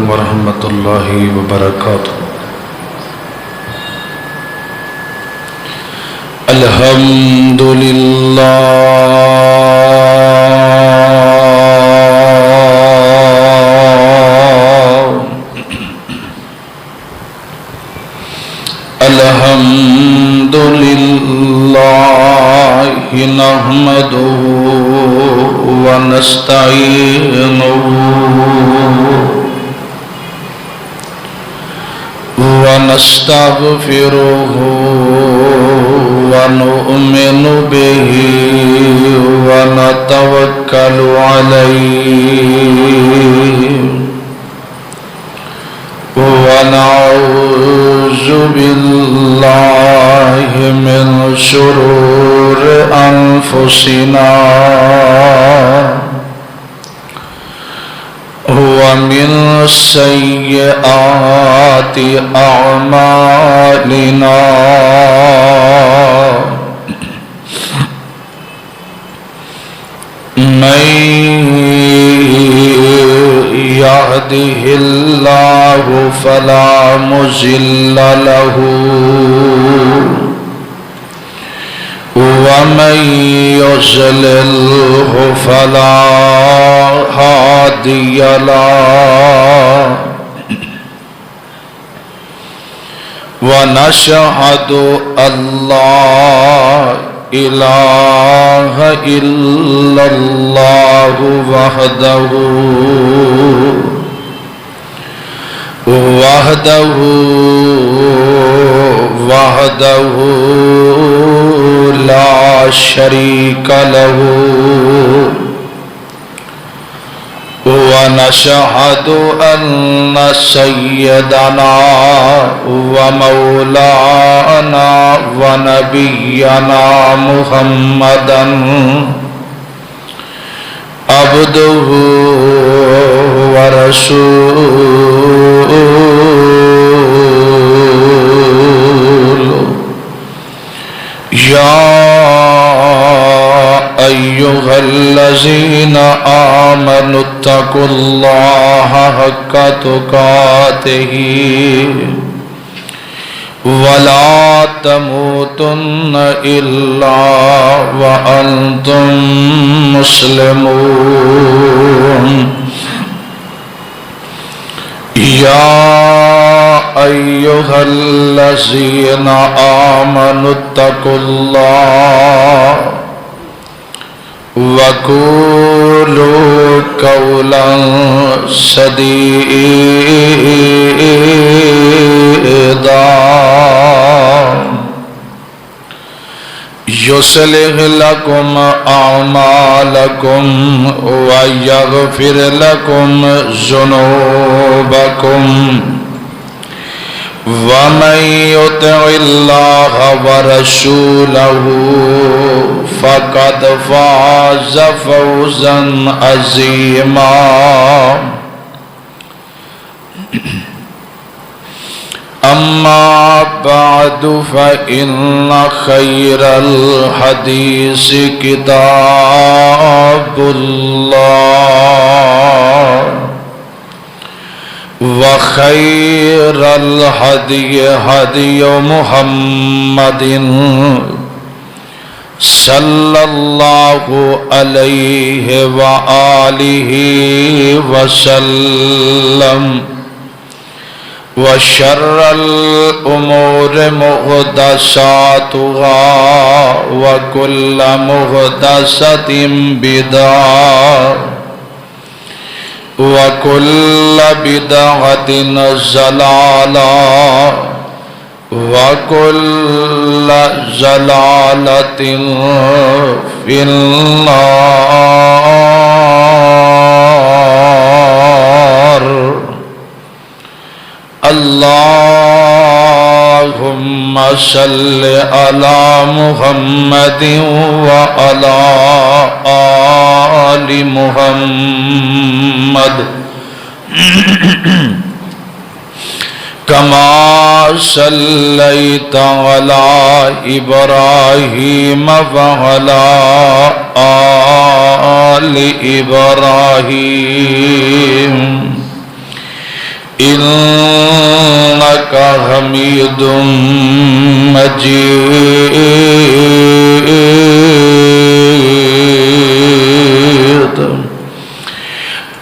वरहमतुल्लाहि वबरकातुहू। अल्हम्दुलिल्लाहि नहमदुहु व नस्तईनुहु व नस्तगफिरुहु व नु'मिनु बिही व नतवक्कलु अलैहि व नऊज़ु बिल्लाहि मिन शुरूरि अनफुसिना व मिन सय्यिआति अअमालिना। मैं यहदिहिल्लाहु फला मुज़िल्ल लहू व मैं युज़लिल्हु फला हादिय लहू। व नशहदु अल्ला इलाहा इल्लल्लाहु वहदहु ला शरीक लहू। व नशहदु अन्न सय्यदना व मौलाना व नबियना मुहम्मदन अब्दुहु व रसूलुहु। या अय्युहल्लज़ीना आमनुत्तकुल्लाहा हक्का तुकातिही वला तमूतुन्न इल्ला व अंतुम मुस्लिमून। या अय्युहल्लज़ीना आमनुत्तकुल्लाहा वक़ूलू क़ौलन सदीदा युस्लिह लकुम अअमालकुम व यग़फिर लकुम ज़ुनूबकुम व मन युतिइल्लाह व रसूलहु फ़क़द फ़ाज़ फ़ौज़न अज़ीमा। अम्मा बअदु फ़इन्न ख़ैरल हदीस किताबुल्लाह व ख़ैरल हदी हदी मुहम्मदिन सल्लल्लाहु अलैहि व आलिहि वसल्लम। व शर्रल उमूर मुहदसातुहा व कुल्ल मुहदसतिन बिदअह व कुल्ल बिदअतिन ज़लालह व कुल्ल ज़लालतिन फिन्नार। अल्लाहुम्मा सल्लि अला मुहम्मदिन व अला आलि मुहम्मद कमा सल्लैता अला इब्राहीम व अला आलि इब्राहीम इन्नका हमीदुम मजीद।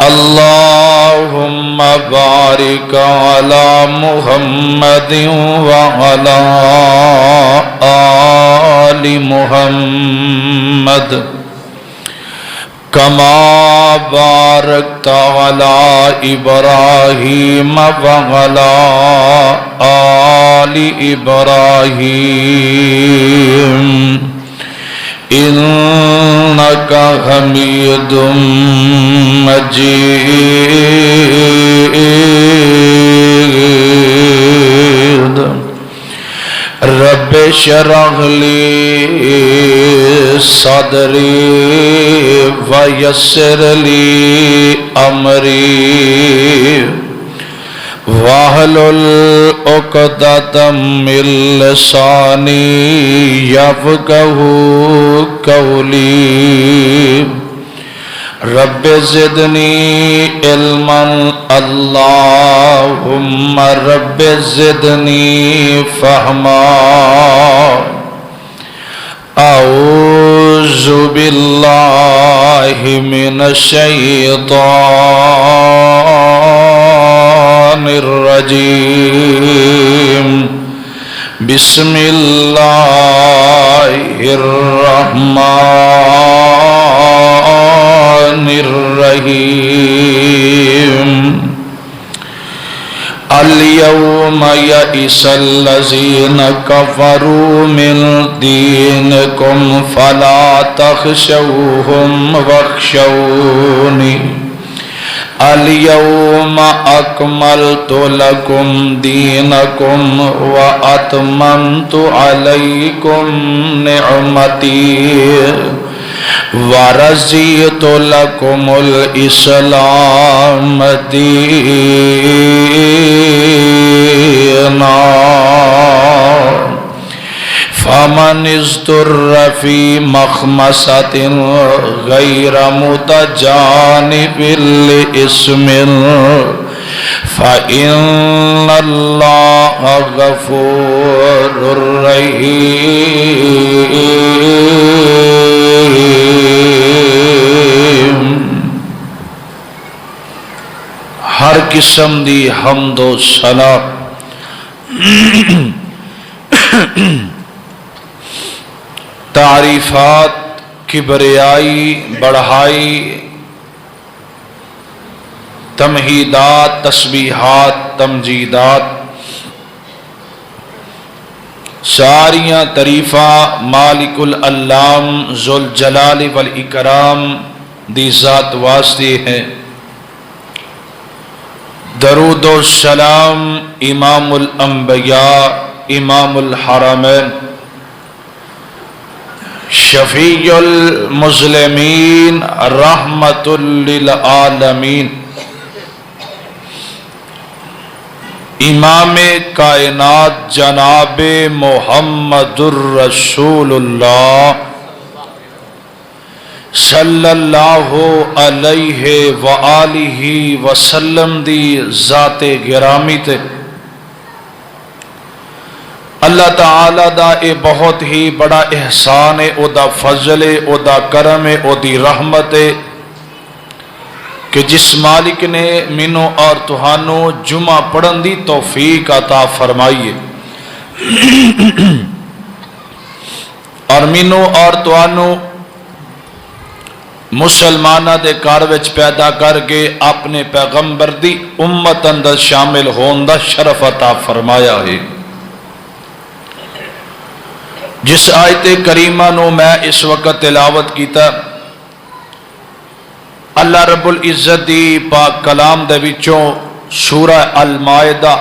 अल्लाहुम्मा बारिक अला मुहम्मदिन व अला आलि मुहम्मद कमा बारकता अला इब्राहीम व अला आलि इब्राहीम इन्नका हमीदुम मजीद। रब्बे शरह ली सदरी व यस्सिर ली अमरी वाहलुल उक़दतम मिन लिसानी यफ़क़हू क़ौली। रब्बे ज़िदनी इल्मन अल्लाहुम्मा रब्बे ज़िदनी फ़हमा। औज़ु बिल्लाहि मिनश शैतानिर रजीम। बिस्मिल्लाहिर रहमानिर रहीम। अल-यौमा यइसल लज़ीना कफ़रू मिन दीनिकुम फला तख़शौहुम वख़शौनी। अल-यौमा अकमलतु लकुम दीनकुम व अतममतु अलैकुम निअमती व रज़ीतु लकुमुल इस्लाम दीना। फमन इज़्तुर्र फ़ी मख़मसतिन गैर मुतजानिबिल लिइस्मिन फ़इन्नल्लाह गफ़ूरुर रहीम। हर किस्म दी हम्दो सना तारीफात किबरियाई बढ़ाई तमहीदात तस्बीहात तमजीदात सारियां तरीफा मालिकुल अल्लाम ज़ुल जलाल वल इकराम दी ज़ात वास्ते हैं। दरूदो सलाम इमामुल अंबिया इमामुल हरमैन शफीउल मुस्लिमीन रहमतुल लिल आलमीन इमाम कायनात जनाबे मोहम्मदुर रसूलुल्लाह सल्लल्लाहु अलैहि व आलिहि वसल्लम दी ज़ाते गिरामी ते अल्लाह ताला दा ए बहुत ही बड़ा एहसान है, ओदा फजल है, ओदा करम है, ओदी रहमत है कि जिस मालिक ने मैनू और तुहानू जुमा पढ़न दी तौफीक अता फरमाई है और मैनू और तुहानू मुसलमाना दे घर विच पैदा करके अपने पैगंबर दी उम्मत अंदर शामिल होने दा शरफ अता फरमाया है। जिस आयत करीमा नू मैं इस वक्त तिलावत कीता अल्लाह रब्बुल इज्जत दी पाक कलाम दे विचों सूरह अल मायदा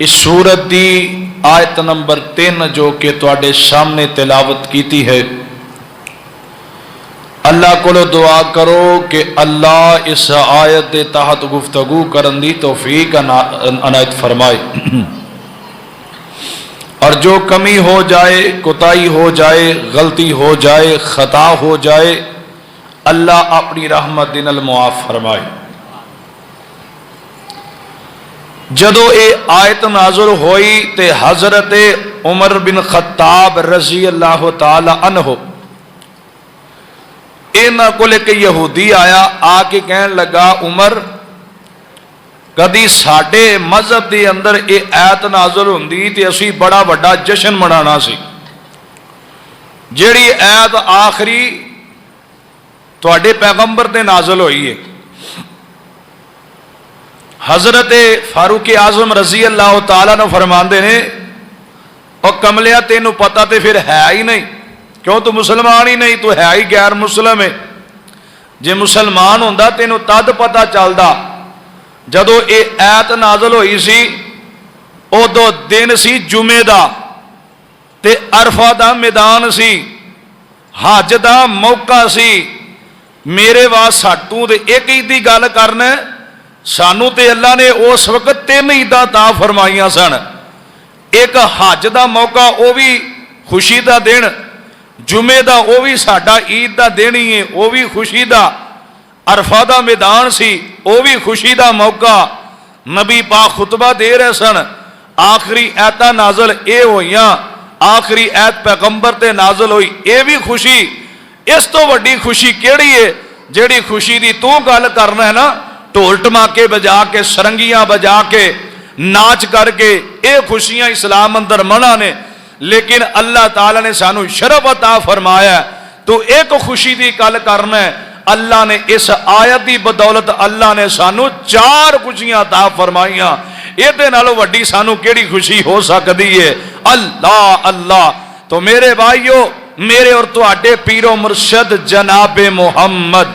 इस सूरत दी आयत नंबर 3 जो कि तुहाडे सामने तिलावत कीती है। अल्लाह को दुआ करो कि अल्लाह इस आयत के तहत गुफ्तगू करन दी तौफीक अनायत फरमाए और जो कमी हो जाए, कोताही हो जाए, गलती हो जाए, खता हो जाए, अल्लाह अपनी रहमत दिनल मुआफ फरमाए। जदों ये आयत नाज़िल हुई तो हज़रत उमर बिन खत्ताब रज़ी अल्लाह तआला अन्हु इन्हां कोल एक यहूदी आया, आके कहन लगा उमर कदी साडे मजहब के अंदर ये आयत नाज़िल हुंदी ते असीं बड़ा वड्डा जश्न मनाना सी। जिहड़ी आयत आखिरी तुहाडे पैगंबर ते नाज़िल हुई है, हजरत फारूक आजम रजी अल्लाह तआला ने फरमाते ने, और कमलिया तेनू पता तो फिर है ही नहीं, क्यों तू मुसलमान ही नहीं, तू है ही गैर मुसलम है। जे मुसलमान होंदा तेनू तद पता चलदा जदों ये आयत नाज़िल हुई सी, उदों दिन सी जुमे दा ते अरफा दा मैदान सी, हज दा मौका सी। मेरे वास्ते तू तो एक ईद की गल करना, सानू ते अल्लाह ने उस वक्त 3 ईदां ता फरमाइयां सन। एक हज का मौका, वह भी खुशी का दिन, जुमे का वह भी साडा ईद का दिन ही है, वह भी खुशी का। अरफा का मैदान सी, वह भी खुशी का मौका। नबी पाक खुतबा दे रहे सन, आखिरी ऐतां नाज़िल ये होइयां, आखिरी ऐत पैगंबर ते नाज़िल हुई, ये भी खुशी। इस तो वड्डी खुशी केड़ी है जिहड़ी खुशी की तू गल करना है ना, ढोल टमाके बजा के, सरंगियां बजा के, नाच करके, ये खुशियां इस्लाम अंदर मना ने। लेकिन अल्लाह ताला ने सानू शरफ अता फरमाया, तो एक खुशी की गल करना है। अल्लाह ने इस आयत की बदौलत अल्लाह ने सानू 4 खुशियां अता फरमाइयां। ये नालों वड्डी सानू केड़ी खुशी हो सकती है? अल्लाह अल्लाह। तो मेरे भाइयों, मेरे और तुहाडे पीरो मुर्शद जनाब मुहम्मद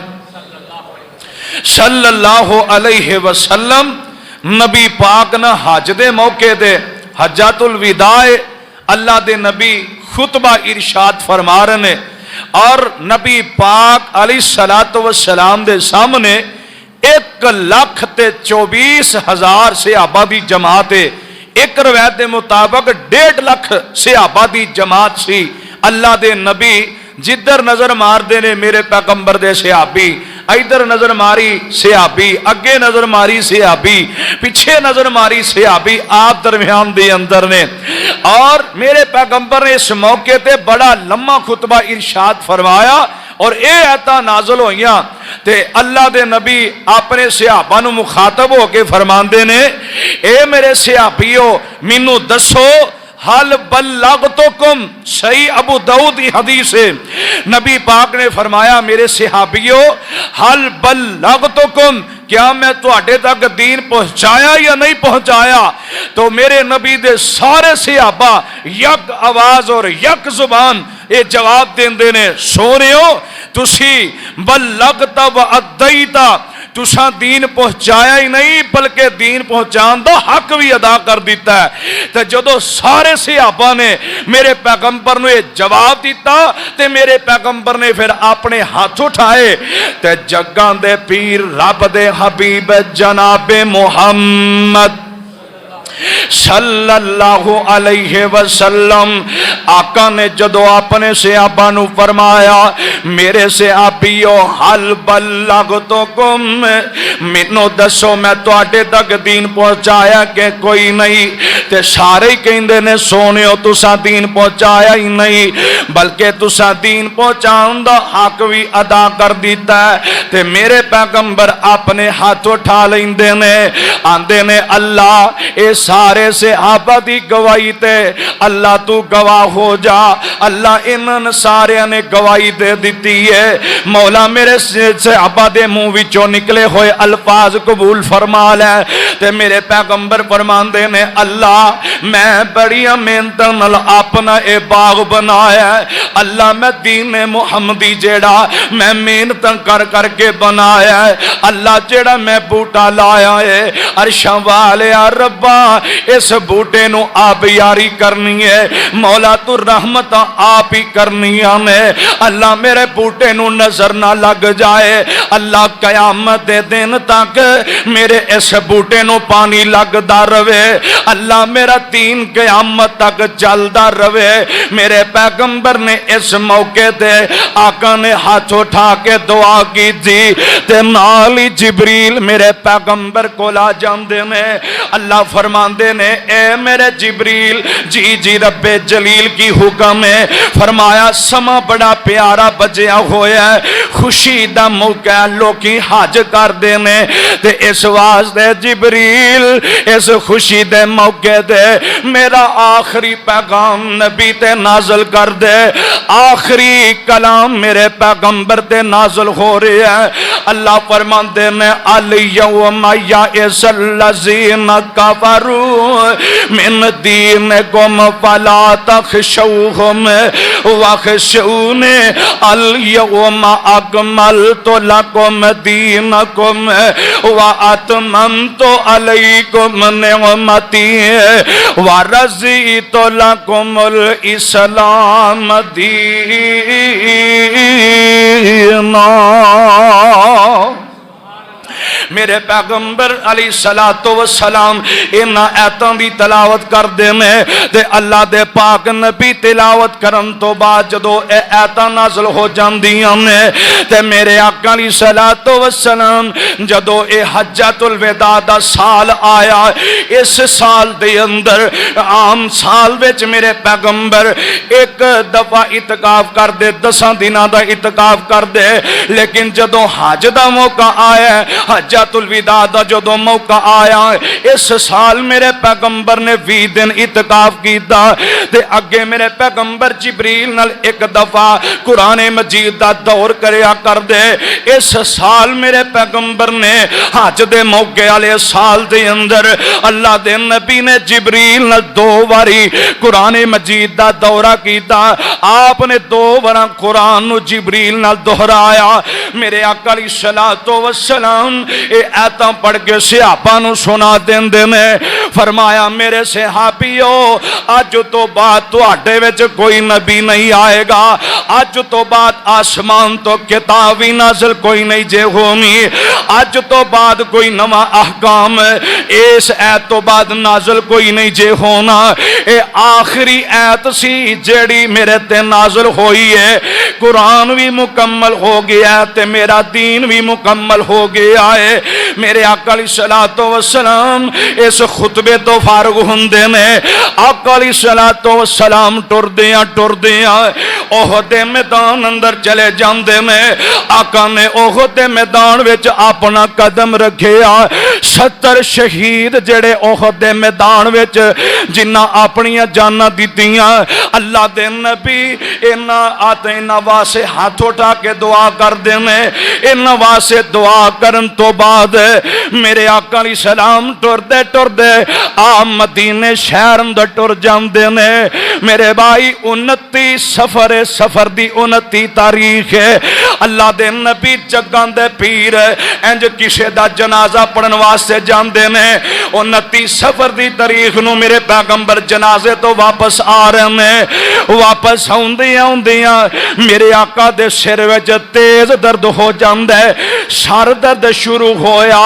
सल्लल्लाहु अलैहि वसल्लम नबी पाक ना हज दे मौके दे हज्जातुल विदाए अल्लाह दे नबी खुतबा इरशाद फरमा रहे ने, और नबी पाक अलैहिस्सलातु वस्सलाम दे सामने 1,24,000 सहाबा दी जमात है। एक रवायत के मुताबिक 1.5 लाख सहाबा दी जमात सी। अल्लाह दे नबी जिधर नजर मारते ने मेरे पैगंबर दे सहाबी, इधर नजर मारी सहाबी, अगे नजर मारी सहाबी, पिछे नजर मारी सहाबी, आप दरम्यान दे अंदर ने। और मेरे पैगंबर ने इस मौके ते बड़ा लम्मा खुतबा इरशाद फरमाया, और ये आयतां नाज़िल होइयां ते अल्लाह दे नबी अपने सहाबा नूं मुखातब होके फरमांदे ने, ए मेरे सहाबियो मैनू दसो हल बल्लगतुकुम। सही अबू दाऊद की हदीस है, नबी पाक ने फरमाया मेरे सहाबियो हल बल्लगतुकुम, क्या मैं तुहाडे तक दीन पहुंचाया या नहीं पहुंचाया? तो मेरे नबी दे सारे सहाबा यक आवाज और यक जुबान ये जवाब देंदे ने, सोनियो तुसी बल्लगता व अद्दैता, तुसा दीन पहुंचाया ही नहीं बल्कि दीन पहुंचाने का हक भी अदा कर दिता है। तो जदों सारे सहाबा ने मेरे पैगंबर ने जवाब दिता, तो मेरे पैगंबर ने फिर अपने हाथ उठाए, तो जग्गां दे पीर रब दे हबीब जनाबे मुहम्मद सल्लल्लाहु अलैहि वसल्लम आका ने जदों अपने सहाबा नूं फरमाया, मेरे सहाबियो हल बल्लगतुकुम, मैनू दसो मैं तुहाडे तक दीन पहुंचाया कि कोई नहीं? ते सारे ही कहंदे ने, सोनियो तुसां दीन पहुंचाया ही नहीं बल्कि तुसां दीन पहुंचाउण दा हक भी अदा कर दिता है। ते मेरे पैगंबर अपने हाथ उठा लेंदे ने, आंदे ने अल्लाह इस सारे सहाबा दी गवाही ते अल्लाह तू गवाह हो जा। अल्लाह इन्हां सारियां ने गवाही दे दी है। मौला मेरे सहाबा दे मुंह विचों निकले हुए अल्फाज कबूल फरमा ले। ते मेरे पैगंबर फरमांदे ने, अल्लाह मैं बड़ी मेहनत नाल अपना ए बाग बनाया, अल्लाह मैं दीन मुहम्मदी जेड़ा मैं मेहनत कर करके बनाया, अल्लाह जेड़ा मैं बूटा लाया है अरशां वाले रब्बा इस बूटे नूं आप यारी करनी है, मौला तू रहमत आप ही करनी ने। अल्लाह मेरे बूटे नूं नजर ना लग जाए, अल्लाह कयामत दे दिन तक मेरे इस बूटे नूं पानी लगदा रवे। अल्लाह मेरा दीन क़यामत तक चलता रवे। मेरे पैगंबर ने इस मौके ते आका ने हाथ उठा के दुआ की थी ते नाल ही जिबरील मेरे पैगंबर को आ जाते ने। अल्लाह फरमाते ने ए मेरे जिबरील जी जी रब्बे जलील की हुक्म है। फरमाया समा बड़ा प्यारा बजिया होया है, खुशी दा मौका लोकी हज करते ने ते इस वास्ते जिबरील इस खुशी दे मौके ते मेरा आखिरी पैगाम नबी ते नाज़िल कर दे। आखिरी कलाम मेरे पैगंबर ते नाज़िल हो रहा है। अल्लाह फरमाते ने अल यौमा यअसल्लज़ीना कफरू मिन दीनिकुम फला तखशौहुम वखशौनी अल यौमा अकमलतु लकुम दीनकुम व अतममतु अलैकुम निअमती व रज़ीतु लकुमुल इस्लाम दीना। मेरे पैगंबर अली सलातो व सलाम इन्हां आयतां दी तलावत करदे ने ते अल्लाह दे पाक नबी तिलावत करन तो बाद जदों ए आयतां नाज़िल हो जांदियां ने ते मेरे आका अली सलातो व सलाम जदों ए हज्जतुल विदा दा साल आया, इस साल दे अंदर आम साल विच मेरे पैगंबर एक दफा इतकाफ करदे, 10 दिनां दा इतकाफ करदे। लेकिन जदों हज दा मौका आया, हज्जतुल विदा दा जदों मौका आया, इस साल मेरे पैगंबर ने 20 दिन इतकाफ कीता ते अगे मेरे पैगंबर जिबरील नाल एक दफा कुरान मजीद दा दौर करया करदे। इस साल मेरे पैगंबर ने हज दे मौके वाले साल दे अंदर अल्लाह दे नबी ने जिबरील नाल 2 बारी कुरान मजीद दा दौरा कीता। आपने 2 बार कुरान नू जिबरील नाल दोहराया। मेरे आका अलैहिस्सलातो वस्सलाम ए आयतां पढ़ के सहाबा नू सुना देंदे ने। फरमाया मेरे सहाबियो अज तो बाद तुहाडे विच कोई नबी नहीं आएगा, अज तो बाद आसमान तो किताब भी नाज़िल कोई नहीं जे होनी, अज तो बाद कोई नवा अहकाम इस ऐत तो बाद नाज़िल कोई नहीं जे होना। ए आखिरी ऐत सी जेड़ी मेरे ते नाज़िल होई है। कुरान भी मुकम्मल हो गया ते मेरा दीन भी मुकम्मल हो गया है। मेरे आका अलैहिस्सलातो वस्सलाम इस खुतबे तो फारग हुंदे ने। आका अलैहिस्सलातो वस्सलाम टुरदियां ओहद दे मैदान अंदर चले जांदे ने। आका ने ओहद दे मैदान विच अपना कदम रखिया। 70 शहीद जेड़े ओहद दे मैदान विच जिन्हां अपनियां जानां दित्तियां, अल्लाह दे नबी इन्हां वास्ते हाथ उठा के दुआ करदे ने। इन्हां वास्ते दुआ करन तो बाद मेरे आका अलैहिस्सलाम टुरदे टुरदे आ मदीने शहर अंदर टुर जांदे ने। मेरे भाई 29 सफर दी 29 तारीख है। अल्लाह दे नबी जगां दे पीर इंज किसे दा जनाजा पढ़न वास्ते जांदे ने। 29 सफर दी तारीख नू मेरे पैगंबर जनाजे तो वापस आ रहे ने। वापस आउंदियां मेरे आका दे सिर विच तेज दर्द हो जांदा है। सर दर्द शुरू होया,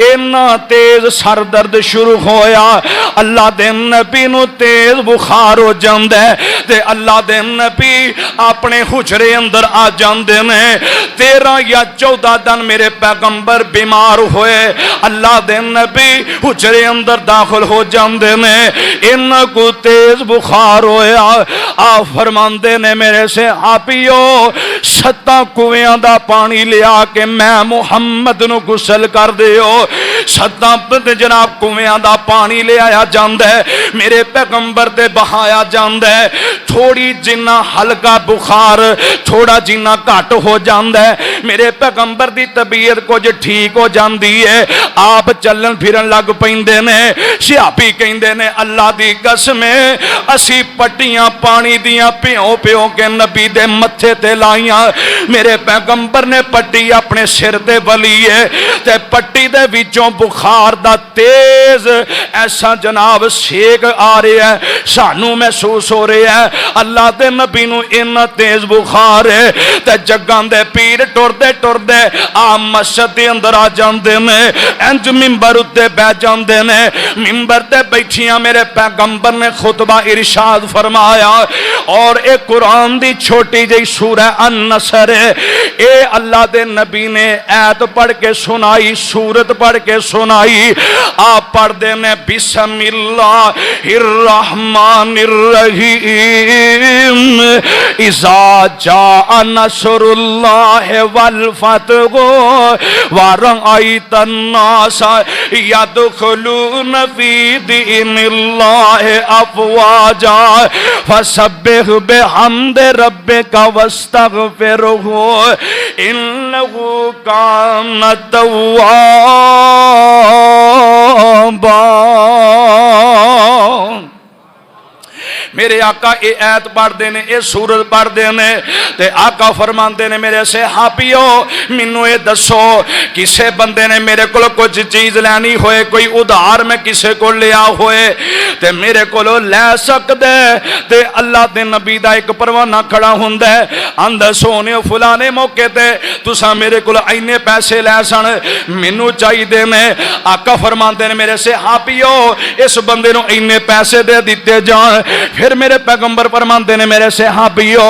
इन्ना तेज सर दर्द शुरू होया। अल्लाह दे नबी नू तेज बुखार हो जांदा है ते अल्लाह दे नबी अपने हुजरे अंदर आ जांदे ने। 13 या 14 दिन मेरे पैगंबर बीमार होए। अल्लाह दे नबी हुजरे अंदर दाखिल हो जांदे ने। इन्ना को तेज बुखार होया। आ फरमांदे ने मेरे से सहाबियो 7 कुएं दा पानी लिया के मैं मुहम्मद नू गुसल कर दियो। 7 जनाब कुएं दा पानी लिया जांदा है, मेरे पैगंबर ते बहाया जांदा है। थोड़ी जिन्ना हल्का बुखार थोड़ा जिन्ना घट हो जांदा है, मेरे पैगंबर दी तबीयत कुछ ठीक हो जाती है। आप चलन फिरन लग पैंदे ने। सहाबी कहंदे ने अल्लाह दी कसम असी पट्टियां पानी दियां पिओ पिओ के नबी दे मत्थे ते लाइयां। मेरे पैगंबर ने पट्टी अपने सिर ते बली है ते पट्टी दे विचों बुखार दा तेज ऐसा जनाब सेक आ रहा है, सानू महसूस हो रहा है अल्लाह दे नबी नू इन्ना तेज बुखार है ते जगां दे पीर टुरदे टुरदे आ मस्जिद दे अंदर आ जांदे ने, इंज मिंबर उत्ते बैठ जांदे ने। मिंबर ते बैठियां मेरे पैगंबर ने खुतबा इरशाद फरमाया और एक कुरान दी छोटी जी सूरह अन-नसर ए अल्लाह दे नबी ने ऐत पढ़ के सुनाई, सूरत पढ़ के सुनाई। आप पढ़ते ने बिस्मिल्लाहिर रहमानिर रहीम इज़ा जाअ नसरुल्लाहि वल फतहु व रअयतन नास यदखुलून फी दीनिल्लाहि अफ़वाजा फसब्बिह बिहम्दि रब्बिका वस्तगफिरहु इन्नहु कान तव्वाबा। मेरे आका ये ऐत पढ़ते हैं, ये सूरत पढ़ते हैं ते आका फरमाते ने मेरे सहाबियो मैनू ये दसो किसी बंदे ने मेरे को कुछ चीज़ लैनी होए, कोई उधार मैं किसी को लिया होए ते मेरे को लै सकदे ते अल्लाह के नबी का एक परवाना खड़ा हुंदा है, आंदा सोने फलाने मौके ते तुसा मेरे को इन्ने पैसे लै सन मैनू चाहिए ने। आका फरमाते ने मेरे सहाबियो इस बंदे नू इन्ने पैसे दे दिते जान। फिर मेरे पैगंबर फरमाते ने मेरे सहाबियो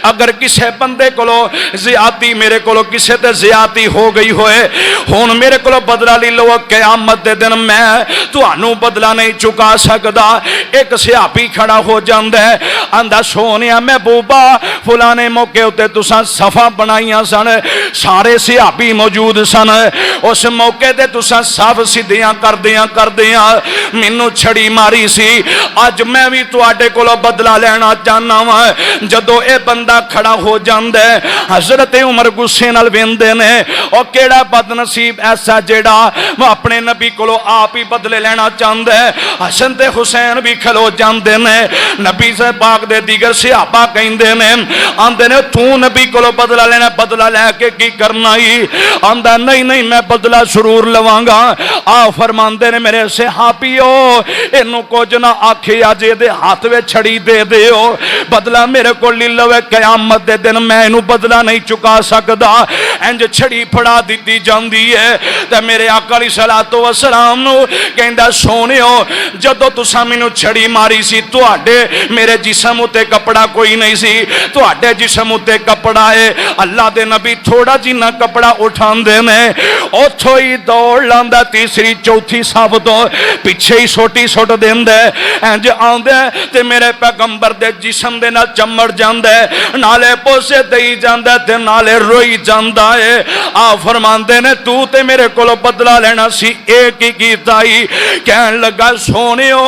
अगर किसी बंदे को ज़ियादती मेरे को किसी ते ज़ियादती हो गई होए हुण मेरे को बदला ले लो, क़यामत दे दिन मैं तुहानू बदला नहीं चुका सकदा। एक सहाबी खड़ा हो जांदा है, आंदा सोनिया महबूबा फलाने मौके उत्ते तुसां सफ़ा बनाईयां सन, सारे सहाबी मौजूद सन, उस मौके ते तुसां सफ़ सीधियां करदियां मैनू छड़ी मारी सी, अज मैं भी तुहाडे कोलों बदला लेना चाहना वा। जदों यह बंदा खड़ा हो जाता है हजरत उमर गुस्से नाल वेंदे ने और केड़ा बदनसीब ऐसा जेड़ा अपने नबी कोलों आप ही बदले लेना चाहता है। हसन ते हुसैन भी खलो जाते ने, नबी से पाक दे दीगर सहाबा कहंदे ने आंदे ने तू नबी कोलों बदला लेना, बदला लैके की करना ही? आंदा नहीं नहीं मैं बदला जरूर लवांगा। आ फरमांदे ने मेरे सहाबियो इनू कुछ ना आखे अज ये हाथ में छड़ी दे दियो, बदला मेरे को ले लवे, कयामत दे दिन मैं इनू बदला नहीं चुका सकदा। इंज छड़ी फड़ा दी जाती है तो मेरे आका अलैहिस्सलातु वस्सलाम नू कहंदा सोनियो जदों तुसां मैनू छड़ी मारी सी तुहाडे मेरे जिस्म उत्ते कपड़ा कोई नहीं सी, तुहाडे जिस्म उत्ते कपड़ा है। अल्लाह दे नबी थोड़ा जिन्ना कपड़ा उठांदे ने उथों ही दौड़ लांदा, तीसरी चौथी सब तो पिछे ही सोटी सुट देंदा, इंज आंदा ते मेरे पैगंबर दे जिस्म दे नाल चमड़ जांदा है, नाले पोसे दई जांदा ते नाले रोई जांदा है। आ फरमांदे ने तू ते मेरे कोलों बदला लेना सी, एक ही कीता ही। कहन लगा सोनियो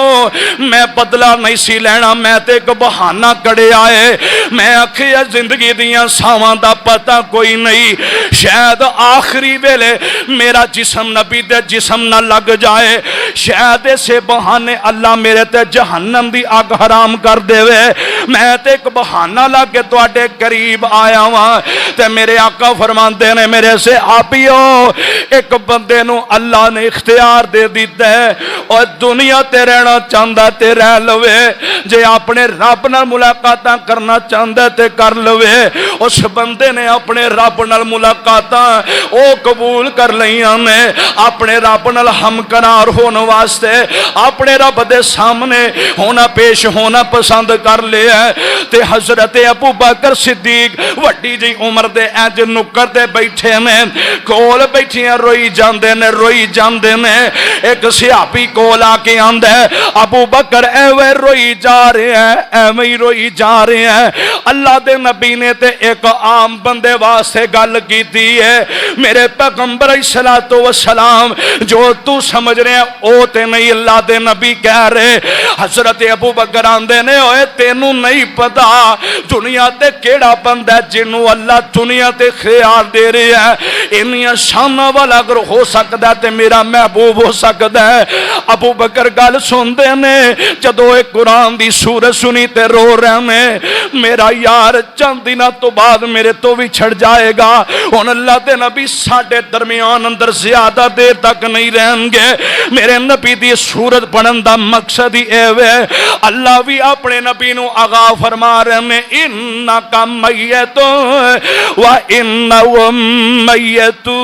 मैं बदला नहीं सी लेना, मैं ते एक बहाना कढ़िया है। मैं आखिया जिंदगी दियां सावां दा पता कोई नहीं, शायद आखिरी वेले मेरा जिस्म नबी दे जिस्म ना लग जाए, शायद इसे बहाने अल्लाह मेरे ते जहन्नम दी अग हराम कर देवे। मैं ते एक बहाना ला के तुहाडे करीब आया वां ते मेरे आका फरमांदे ने मेरे सहाबियो एक बंदे नू अल्लाह ने इख्तियार दे दिता है और दुनिया ते रहना चाहता ते रह लवे, जे अपने रब नाल मुलाकातां करना चाहता ते कर लवे। उस बंदे ने अपने रब नाल मुलाकातां ओ कबूल कर लईयां ने, अपने रब नाल हमकरार होने वास्ते अपने रब दे सामने होना पेश होना पसंद कर लिया। ते हजरत अबू बकर सिद्दीक वड्डी जी उम्र दे इंज नुक्कर ते बैठे ने, कोल बैठियां रोई जांदे ने। एक सहाबी कोल आके आंदा है अबू बकर एवें रोई जा रहे हैं, एवें ही रोई जा रहे हैं। अल्लाह दे नबी ने ते एक आम बंदे वास्ते गल कीती है, मेरे पैगंबर अलैहिस्सलातु वस्सलाम जो तू समझ रहे हैं ओ ते नहीं अल्लाह दे नबी कह रहे। हजरत अबू बकर आंदे ने ओए तेनू नहीं पता दुनिया ते केड़ा बंदा जिन्नू अल्लाह दुनिया ते ख्याल दे रहा है इन्नियां शानां वाला अगर हो सकता है तो मेरा महबूब हो सकता है। अबू बकर गल सुनते ने जदों एक कुरान दी सूरत सुनी ते रो रहे ने मेरा यार चंद दिनों तो बाद मेरे तो भी छड़ जाएगा। हुण अल्लाह दे नबी साडे दरमियान अंदर ज्यादा देर तक नहीं रहेंगे। मेरे नबी दी सूरत पढ़न दा मकसद ही एवे अल्लाह भी अपने नबी नू आगा फरमा रहे ने इन्ना का मैयतो व इन्ना व मैयतू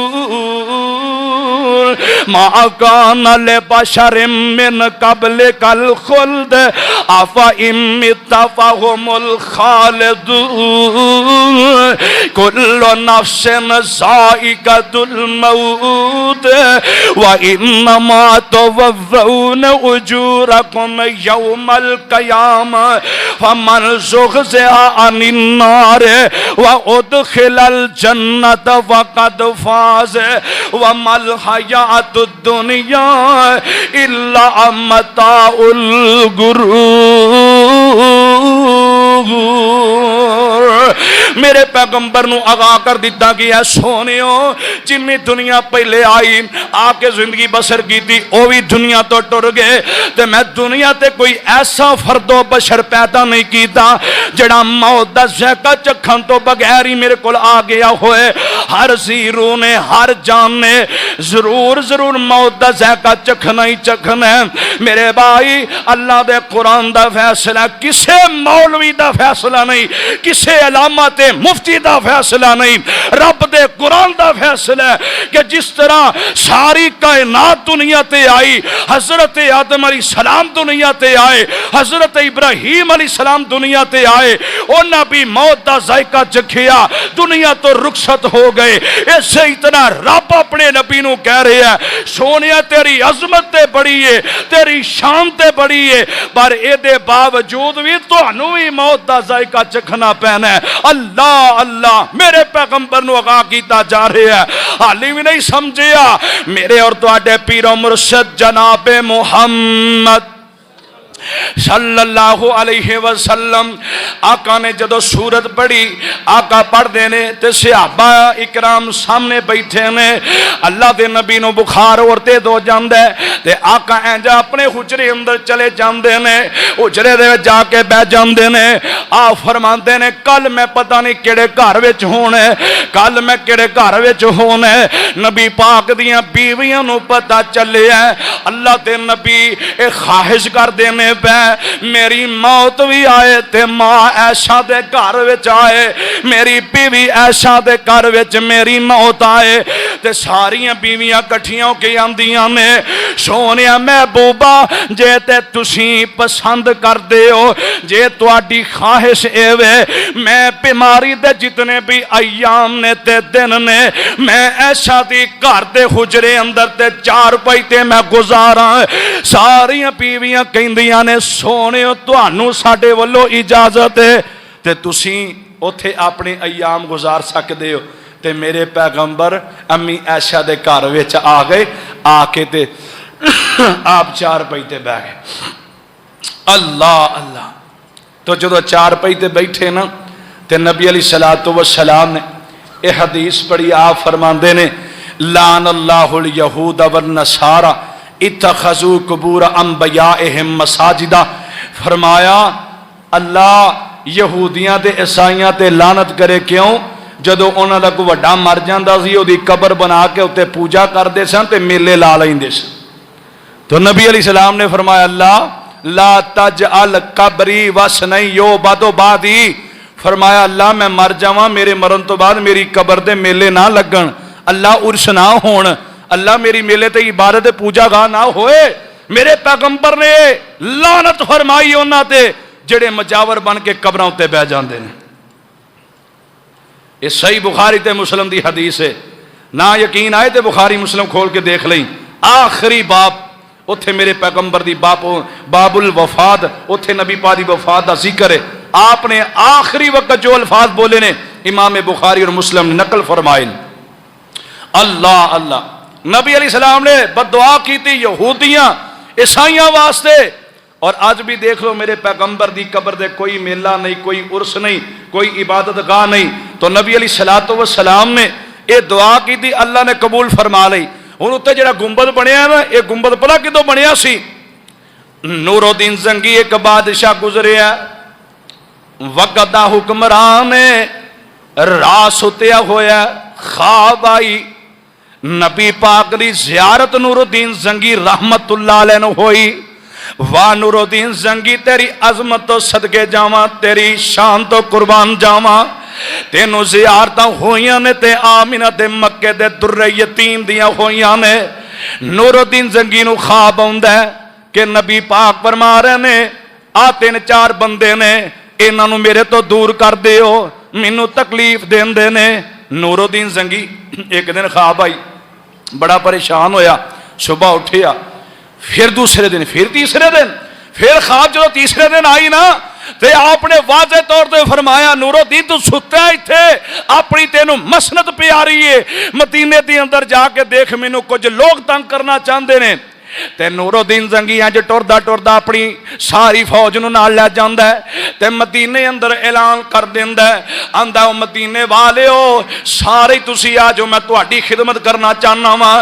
मा कान ले बशरिम मिन कबल कल खुल्द आफा इमिता फहुमुल खालिदून कुल्लु नफ्सिन ज़ाइक़तुल मौत व इन्नमा तुवफ़्फ़ऊन उजूरकुम यौमल क़यामा फमन ज़ुहज़िहा अनिन नार व उदखिलल जन्नत फ़क़द फ़ाज़ व मल हयातुद दुनिया इल्ला मताउल गुरूर। मेरे पैगंबर नू आगाह कर दिता गया सोनियो जिन्नी दुनिया पहले आई आके जिंदगी बसर की थी वह भी दुनिया तो टुर गए ते मैं दुनिया ते कोई ऐसा फर्दो बशर पैदा नहीं किया जड़ा मौत का ज़ायका चखन तो बगैर ही मेरे को आ गया होए। हर ज़ीरू ने हर जान ने जरूर जरूर मौत का ज़ायका चखना ही चखना है। मेरे भाई अल्लाह दे कुरान का फैसला किसे मौलवी का फैसला नहीं किसे अलामा ते मुफ्ती का फैसला नहीं रब दे कुरान का फैसला है कि जिस तरह सारी कायनात दुनिया ते आई हजरत आदम अलैहि सलाम दुनिया ते आए हजरत इब्राहीम अलैहि सलाम दुनिया ते आए उन्हें भी मौत का जायका चखिया दुनिया तो रुखसत हो गए। इसे इतना रब अपने नबी नू कह रहे हैं सोनिया तेरी अजमत ते बड़ी है तेरी शान ते बड़ी है पर एदे बावजूद भी तुहानू भी मौत का जायका चखना पैना है। अल्लाह अल्लाह मेरे पैगंबर नू आगाह किया जा रहा है हाली भी नहीं समझिया मेरे और तुहाडे पीरो मुर्शिद जनाबे मुहम्मद सल्लल्लाहु अलैहि वसल्लम आका ने जदों सूरत पढ़ी आका पढ़ते ने ते सहाबा इकराम सामने बैठे ने अल्लाह के नबी नू बुखार और तेज हो जाता है ते आका इंज अपने हुजरे अंदर चले जाते ने हुजरे दे जाके बह जाते ने आ फरमाते ने कल मैं पता नहीं किहड़े घर विच होना कल मैं किहड़े घर विच होना नबी पाक दियां बीवियां नू पता चलिया अल्लाह के नबी ए ख्वाहिश करते ने मेरी मौत भी आए ते मां ऐशा दे घर विच आए मेरी बीवी ऐशा दे घर विच मेरी मौत आए ते सारियां बीवियां कट्ठियां होके आंदियां ने सोनिया महबूबा जे ते तुसी पसंद करदे हो जे तुहाडी ख्वाहिश एवे मैं बीमारी दे जितने भी अयाम ने ते दिन ने मैं ऐशा दी घर दे हुजरे अंदर ते चार पाई ते मैं गुजारा। सारियां बीवियां कहंदियां ने सोने तुहानू साडे वल्लों इजाजत है ते तुसी उत्थे अपने अयाम गुजार सकते हो ते मेरे पैगंबर अम्मी ऐशा दे घर विच आ गए आके ते आप चार पई ते बह गए। अल्लाह अल्लाह तो जो चार पई ते बैठे ना ते नबी अलैहिस्सलातु वस्सलाम ने यह हदीस पढ़ी आप फरमाते ने लान अल्लाहुल यहूद वन नसारा इत्तखज़ू कुबूर अंबियाइहिम मसाजिदा फरमाया अल्लाह यहूदियां ते ईसाइयां ते लानत करे क्यों जदों उन्हां दा कोई वड्डा मर जांदा सी उहदी कबर बना के उत्ते पूजा करते सन ते मेले ला लैंदे सन। तो नबी अलैहिस्सलाम ने फरमाया अल्लाह ला तज अल कबरी वस नहीं यो बादो बादी फरमाया अल्लाह मैं मर जावां मेरे मरन तो बाद मेरी कबर दे मेले ना लगन अल्लाह उर्स ना होण अल्लाह मेरी मेले ते इबादत पूजा गाह ना होए। मेरे पैगंबर ने लानत फरमाई उन्हां ते जेड़े मजावर बन के कबरां उत्ते बह जांदे ने। ये सही बुखारी ते मुस्लिम दी हदीस है ना यकीन आए तो बुखारी मुस्लिम खोल के देख लई आखिरी बाप उत्थे मेरे पैगंबर दी बाबुल वफात उत्थे नबी पाक दी वफात दा जिक्र है। आपने आखिरी वक्त जो अल्फाज बोले ने इमाम बुखारी और मुस्लिम ने नकल फरमाए। अल्लाह अल्लाह नबी अलैहिस्सलाम ने बददुआ की थी यहूदियां ईसाइयां वास्ते और अज भी देख लो मेरे पैगंबर दी कबर दे कोई मेला नहीं, कोई उर्स नहीं, कोई इबादत गाह नहीं। तो नबी अली सलातो व सलाम ने यह दुआ की थी, अल्लाह ने कबूल फरमा ली। हुण उत्ते जिहड़ा गुंबद बनिया ना, यह गुंबद पता कितों बनिया सी? नूरुद्दीन जंगी एक बादशाह गुजरिया, वक़्त दा हुक्मरान रात सुत्या होया, ख्वाब आई नबी पाक दी ज़ियारत नूरुद्दीन जंगी रहमतुल्लाह अलैह नूं होई। वाह नूरुद्दीन जंगी तेरी अजमत तो सदके जावां, तेरी शान तो कुर्बान जावां। तेनों ज़ियारतां होइयां ने ते आमिना ते मक्के दे दुर्रे यतीम दियां होइयां ने। नूरुद्दीन जंगी नूं ख्वाब आउंदा है कि नबी पाक फरमा रहे ने, आ 3-4 बंदे ने, इन्हां नूं मेरे तो दूर कर दिओ, मैनूं तकलीफ देंदे ने। नूरुद्दीन जंगी एक दिन ख्वाब आई, बड़ा परेशान होया, सुबह उठिया, फिर दूसरे दिन, फिर तीसरे दिन, फिर ख्वाब जो तीसरे दिन आई ना, ते आपने वाजे तौर पर फरमाया, नूरुद्दीन तू सुत्या इत्थे, अपनी तेनू मसनत प्यारी है, मदीने दे अंदर जाके देख, मैनू कुछ लोग तंग करना चाहते ने। ते नूरुद्दीन जंगी अज टुरदा टुरदा अपनी सारी फौज नूं नाल लै जांदा है ते मदीने अंदर ऐलान कर दिंदा है, आंदा ओ मदीने वालिओ सारे तुसीं आ जाओ, मैं तुहाडी खिदमत करना चाहना वा।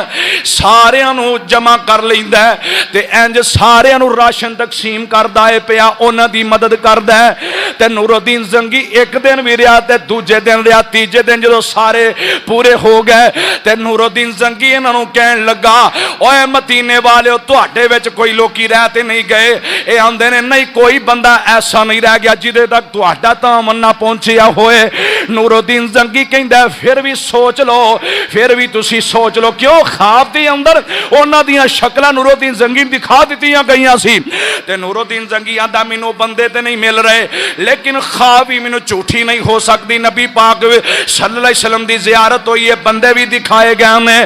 सारिआं नूं जमा कर लैंदा है ते इंज सारिआं नूं राशन तकसीम करदा है पिया, उन्हां दी मदद करदा है। ते नूरुद्दीन जंगी एक दिन भी रहा ते दूजे दिन रहा, तीजे दिन जदों सारे पूरे हो गए ते नूरुद्दीन जंगी इन्हां नूं कहण लगा, ओए मदीने तुहाडे विच कोई लोकी रह ते नहीं गए? ये आंदे ने नहीं, कोई बंदा ऐसा नहीं रह गया जिदे तक तुहाडा तामन ना पहुंचिया होए। नूरुद्दीन जंगी कहंदा फिर भी सोच लो, फिर भी तुसी सोच लो, क्यों ख्वाब दे अंदर उन्हां दीयां शक्लां नूरुद्दीन जंगी दिखा दित्तियां गईयां सी। ते नूरुद्दीन जंगी आंदा मैनूं बंदे ते नहीं मिल रहे, लेकिन ख्वाब भी मैनूं झूठी नहीं हो सकती। नबी पाक सल्लल्लाहु अलैहि वसल्लम दी ज़ियारत होई है, बंदे भी दिखाए गए ने,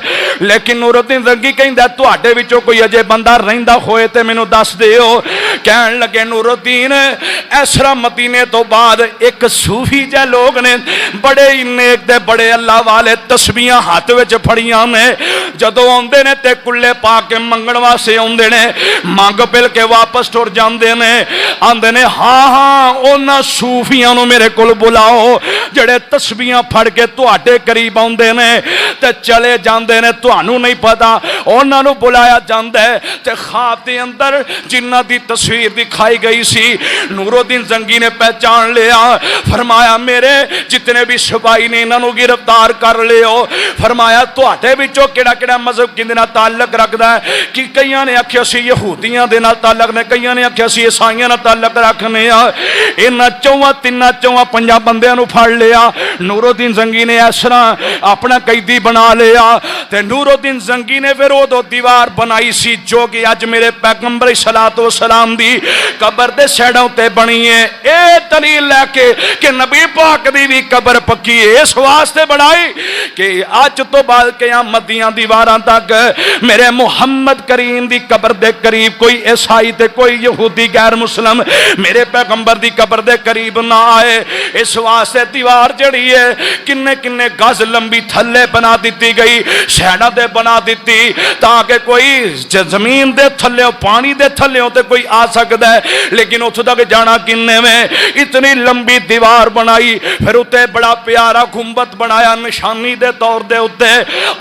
लेकिन नूरुद्दीन जंगी कहंदा तुहाडे विचों कोई अजे बंदा रहिंदा होए ते मैनूं दस दिओ। कहण लगे नूरुद्दीन इस तरह मदीने तो बाद एक सूफी जै लोग ने, बड़े ही नेक ते बड़े अल्लाह वाले, तस्बीहां हाथ विच फड़ियां ने, जदों आउंदे ने ते कुल्ले पा के मंगण वास्ते आउंदे ने, मंग पिल के वापस टुर जांदे ने। आंदे ने हाँ हाँ उन्हां सूफियां नूं मेरे कोल बुलाओ जिहड़े तस्बीहां फड़ के तुहाडे करीब आउंदे ने ते चले जांदे ने, तुहानूं नहीं पता उन्हां नूं बुलाया जांदा है। ते ख्वाब के अंदर जिन्हां दी तस्वीर दिखाई गई सी, नूरुद्दीन जंगी ने पहचान लिया, फरमाया मेरे जितने भी सिपाही ने इन्हां नूं गिरफ्तार कर लियो। फरमाया तुहाडे विचों किहड़ा-किहड़ा मजहब किहदे नाल ताल्लुक रखदा है? कि कईयां ने आखिया सी यहूदियां दे नाल ताल्लुक ने, कईयां ने आखिया सी ईसाइयां नाल ताल्लुक रखने आ। इन्हां तिन्नां पंजां बंदियां नूं फड़ लिया। नूरुद्दीन जंगी ने इस तरह अपना कैदी बना लिया। ते नूरुद्दीन जंगी ने फिर उदों दीवार बनाई सी जो कि अज मेरे पैगंबर सलातो सलाम दी कबर दे सैडां उत्ते बनी है। ये दलील लैके कि नबी पाक दी भी कबर पक्की है, इस वास्ते बनाई कि अज तो बाद क़यामत दीयां दीवारां तक मेरे मुहम्मद करीम दी कबर दे करीब कोई ईसाई ते कोई यहूदी गैर मुस्लिम मेरे पैगंबर दी कबर दे करीब ना आए। इस वास्ते दीवार जड़ी है किन्ने किन्ने गज लंबी थल्ले बना दी गई, सैडां ते बना दी ताकि कोई जमीन दे थल्ले पानी दे थल्ले ते कोई आ सकता है, लेकिन उस तक जाना किन्ने में। इतनी लंबी दीवार बनाई, फिर उत्ते बड़ा प्यारा गुंबद बनाया निशानी दे तौर दे उत्ते।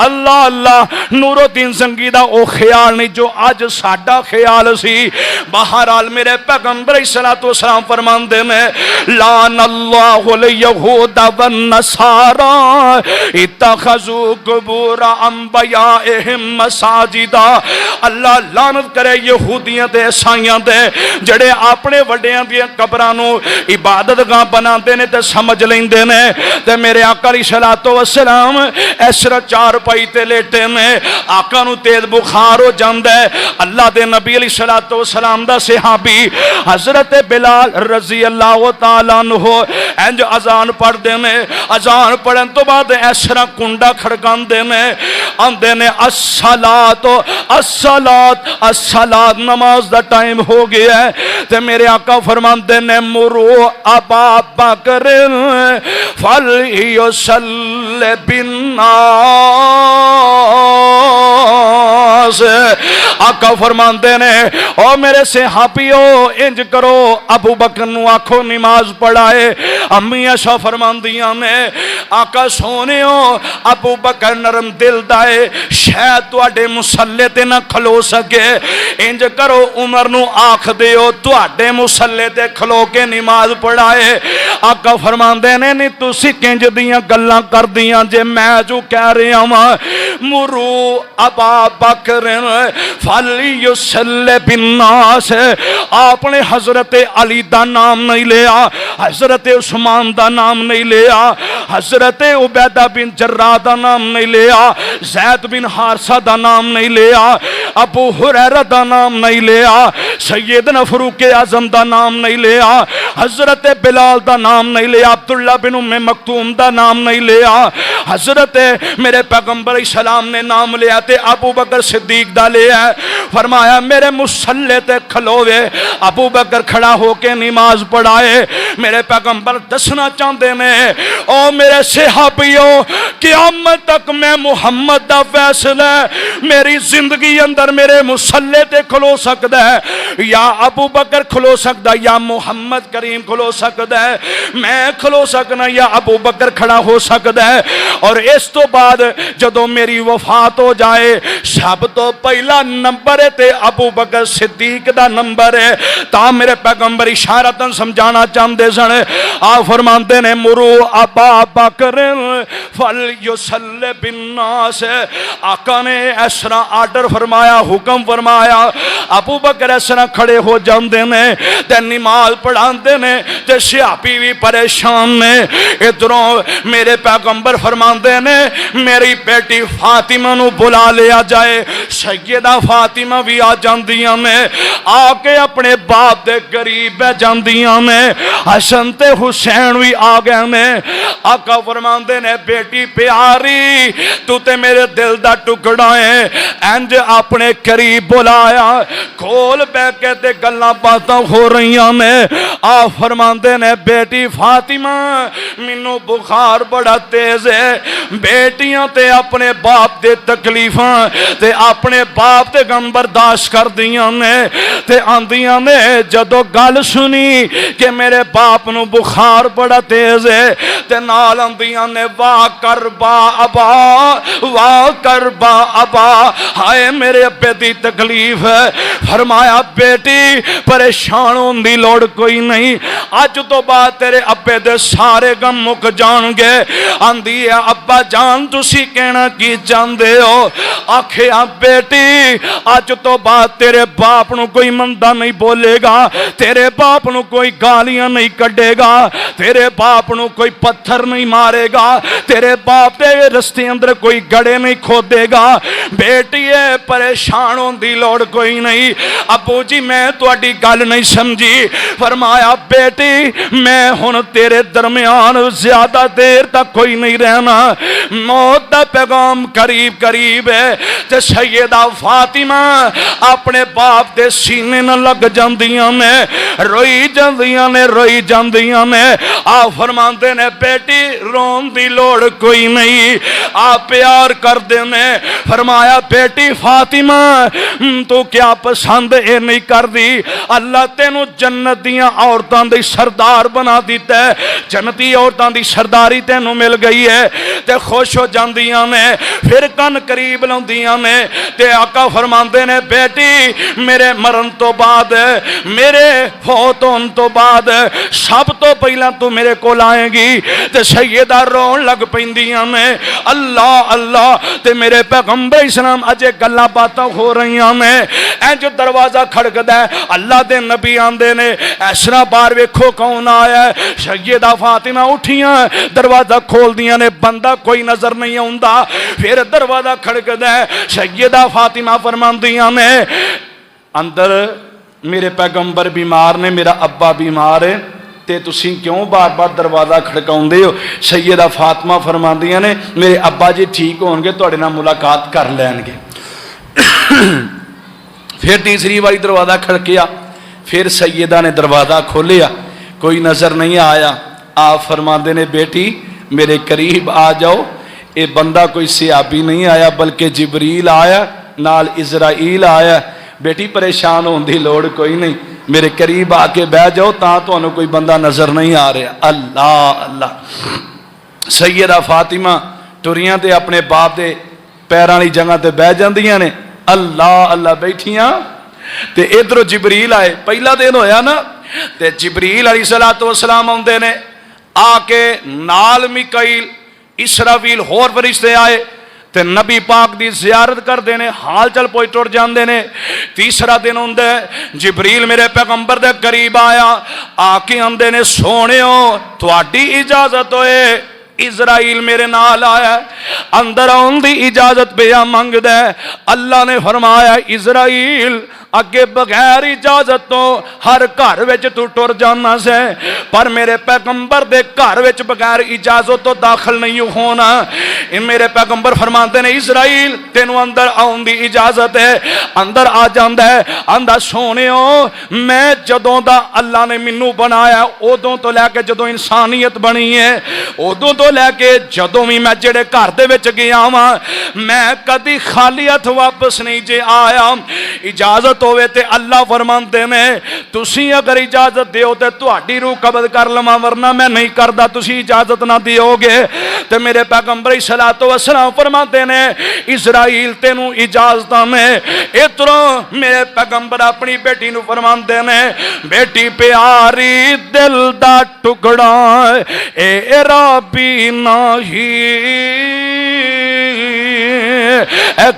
अल्लाह अल्लाह नूरुद्दीन जंगी दा ओ ख्याल नहीं जो अज साडा ख्याल सी। बहरहाल मेरे पैगंबर सल्लल्लाहु अलैहि वसल्लम फरमांदे ने लानल्लाहुल यहूदा वन नसारा इत्तखज़ू कुबूर अंबियाइहिम मसाजिदा। अल्लाह लानत करे यहूदियां ते ईसाइयां ते जड़े अपने वड्डियां दी कबरां नूं इबादत गाह बनाते ने ते समझ लेंदे ने। ते मेरे आका अलैहिस्सलातु वस्सलाम इस तरह चारपाई ते लेटे ने, आका नूं तेज बुखार हो जांदा है। अल्लाह दे नबी अलैहिस्सलातु वस्सलाम दा सहाबी हजरत बिलाल रजी अल्लाह तआला अन्हु इंज अजान पढ़दे ने, अजान पढ़न तो बाद इस तरह कुंडा खड़कांदे ने, आंदे ने अस्सलात अस्सलात अस्सलात, नमाज दा टाइम हो गया है। ते मेरे आका फरमांदे ने मुरू अबा बकर फल युसल्ली बिन्नास, बिन्नास। आका फरमाते ने ओ मेरे सहाबियो इंज करो, अबू बकर नू आखो नमाज पढ़ाए। अम्मी ऐसा फरमांदियां ने आका सोनियो अबू बकर नरम दिल दा है, शायद तुहाडे मुसल्ले ते ना खलो सके। इंज करो उमर नू आख दियो तुहाडे मुसल्ले ते खलो के नमाज पढ़ाए। आका फरमांदे ने नहीं तुसी किंज दियां गल्लां करदियां जे मैं जो कह रहा वां। मुरू अबा बकर फलयुसल्ली बिन्नास। आपने हजरत अली दा नाम नहीं लिया, हजरत उस्मान दा नाम नहीं लिया, हजरत उबैदा बिन जर्राह दा नाम नहीं लिया, ज़ैद बिन हारसा दा नाम नहीं लिया, अबू हुरैरा दा नाम नहीं लिया, सैयदना फरूक आजम दा नाम नहीं लिया, हजरत बिलाल दा नाम नहीं लिया, अब्दुल्ला बिन उम्मे मक्तूम दा नाम नहीं लिया, हजरत मेरे पैगंबर सलाम ने नाम लिया ते अबू बकर सिद्दीक दा लिया। फरमाया मेरे मुसल्ले ते खलोवे। अबू बकर खड़ा होके नमाज पढ़ाए। मेरे पैगंबर दसना चाहते ने ओ मेरे सहाबियो क़यामत तक मैं मुहम्मद दा फैसला मेरी जिंदगी अंदर मेरे मुसल्ले ते खलो सकता है, या अबू बकर खलो सकता या मुहम्मद करीम खलो सकता है, मैं खलो सकना या अबू बकर खड़ा हो सकता है। और इस तो बाद जदों मेरी वफात हो जाए सब तो पहला नंबर है ते अबू बकर सिद्दीक दा नंबर है। ता मेरे पैगंबर इशारतन समझाना चाहते सन। आ फरमाते ने मुरू अबा बकर फलयुसल्ली बिन्नास। आका ने इस तरह आर्डर फरमाया, हुक्म फरमाया। अबू बकर इस तरह खड़े हो जाते ने ते नमाज पढ़ाते ने ते सहाबी भी परेशान ने। इधरों मेरे पैगंबर फरमाते ने मेरी बेटी फातिमा नू बुला लिया जाए। सैयदा फातिमा भी आ जांदियां ने, आके अपने बाप दे करीब बह जांदियां ने। हसन ते हुसैन भी आ गए ने। आका फरमाते ने बेटी प्यारी तू ते मेरे दिल दा टुकड़ा है, इंज अपने करीब बुलाया। खोल बह के ते गल्लां बातां हो रही ने। आ फरमाते ने बेटी फातिमा मैनू बुखार बड़ा तेज है। बेटियां ते अपने बाप दे तकलीफां ते अपने बाप दे गम बर्दाश्त कर दियां ने ते आंदियां ने जदों गल सुनी कि मेरे बाप नू बुखार बड़ा तेज है ते नाल आंदियां ने वाह कर बा अबा, वाह कर बा अबा, हाय मेरे अब्बे दी तकलीफ है। फरमाया बेटी परेशान होने की लोड़ कोई नहीं, अज तो बाद तेरे अब्बे दे सारे गम मुक जाणगे। आंदी है अब्बा जान तुसी कहना की चाहते हो? आखिया बेटी अज तो बाद तेरे बाप नू कोई मंदा नहीं बोलेगा, तेरे बाप नू कोई गालियां नहीं कढ़ेगा, तेरे बाप नू कोई पत्थर नहीं मारेगा, तेरे बाप के रस्ते अंदर कोई गड़े नहीं खोदेगा। बेटी है परेशान होने की लोड़ कोई नहीं। अबू जी मैं तुहाडी गल नहीं समझी। फरमाया बेटी मैं हुण तेरे दरम्यान ज्यादा देर तक कोई नहीं रहना, मौत का पैगाम करीब करीब है। ते सैयदा फातिमा अपने बाप के सीने न लग जांदियां ने, रोई जांदियां ने, रोई जांदियां ने। आ फरमाते ने बेटी रोन की लोड़ कोई नहीं, आप प्यार करते ने। फरमाया बेटी फातिमा तू क्या पसंद ये नहीं करती? अल्लाह तेनू जन्नत दियां औरतां दी सरदार बना दिता है, जन्नती औरतां दी सरदारी तेनू मिल गई है ते खुश हो जांदियां ने। फिर कन करीब लाउंदियां ने ते आका फरमाते ने बेटी मेरे मरण तो बाद, मेरे फौत होने तो बाद सब तो पहला तू मेरे को आएगी। ते सैयदा रोन लग पैंदियां ने। अल्लाह अल्लाह ते मेरे पैगंबर इस्लाम अजे गल्लां बातां हो रही ने। इंज दरवाजा खड़कदा है, अल्लाह दे नबी आंदे ने। ऐसरा बार वेखो कौन आया? सैयदा फातिमा उठियां दरवाजा खोल दियां ने, बंदा कोई नजर नहीं आउंदा। फिर दरवाजा खड़कदा है, सैयदा फातिमा फरमांदियां ने अंदर मेरे पैगंबर बीमार ने, मेरा अब्बा बीमार है ते तुसीं क्यों बार बार दरवाजा खड़काउंदे हो? सैयदा फातिमा फरमांदियां ने मेरे अब्बा जी ठीक होणगे तुहाडे नाल मुलाकात कर लैणगे। फिर तीसरी बारी दरवाजा खड़किया, फिर सैयदा ने दरवाजा खोलिया, कोई नजर नहीं आया। आप फरमाते ने बेटी मेरे करीब आ जाओ, ये बंदा कोई सहाबी नहीं आया बल्कि जिबरील आया नाल इजराइल आया। बेटी परेशान होने की लोड़ कोई नहीं, मेरे करीब आके बह जाओ ता तुहानू कोई बंदा नजर नहीं आ रहा। अल्लाह अल्लाह। सैयदा फातिमा टुरियां ते अपने बाप के पैरों वाली जगह ते बह जांदियां ने। अल्लाह अल्लाह बैठियां ते इधरों जिबरील आए। पहला दिन होया ना, ते जिबरील अलैहिस्सलातु वस्सलाम आउंदे ने, आके नाल मिकाईल इसराफील होर फरिश्ते आए ते नबी पाक दी जियारत करते हैं, हाल चल पोई टुर जाते हैं। तीसरा दिन होंदा है, जिबरील मेरे पैगंबर दे करीब आया, आके आंदे ने सोहणियो तुहाडी इजाजत होए। इजराइल मेरे नाल आया, अंदर आउण दी इजाजत पिया मंगदा है। अल्लाह ने फरमाया इजराइल अगे बगैर इजाजत तो हर घर विच तू टुर जाना से, पर मेरे पैगंबर दे घर विच बगैर इजाजत तो दाखिल नहीं होना। मेरे पैगंबर फरमाते ने इजराइल तेनू अंदर आउण दी इजाजत है। अंदर आ जांदा है, आंदा सोहणियो मैं जदों दा अल्लाह ने मैनू बनाया उदों तो लैके जदों इंसानियत बनी है, उदों तो लैके जदों भी मैं जेड़े घर दे विच गया वां, मैं कदी खाली हथ वापस नहीं जे आया। इजाजत होवे ते अल्लाह फरमाते ने तुसी अगर इजाजत दिओ ते तुहाडी रूह कब्ज कर लवां, वरना मैं नहीं करदा, तुसी इजाजत ना दिओगे। ते मेरे पैगंबर सलातो वसलाम फरमाते ने इजराइल तेनू इजाजत में। इधरों मेरे पैगंबर अपनी बेटी नू फरमाते ने बेटी प्यारी दिल दा टुकड़ा ए रबी नाही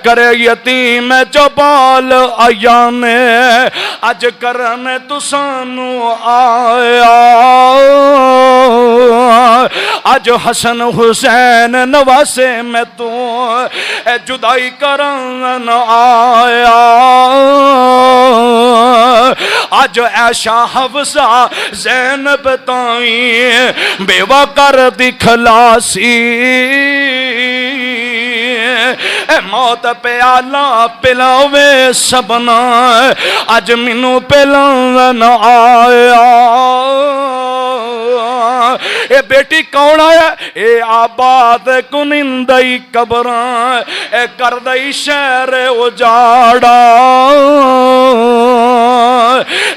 करे यतीम जो बाल आया ने अज करन तुसानू आया। अज हसन हुसैन नवासे में तू जुदाई करन आया। अज ऐशा हफ्सा ज़ैनब ताई बेवा कर दिखलासी। मौत प्याला पिलावे सबना अज मैनू पिलावन आया। ए बेटी कौन आया? ए आबाद कुनिंदई कबर ए कर दई शहर उजाड़ा।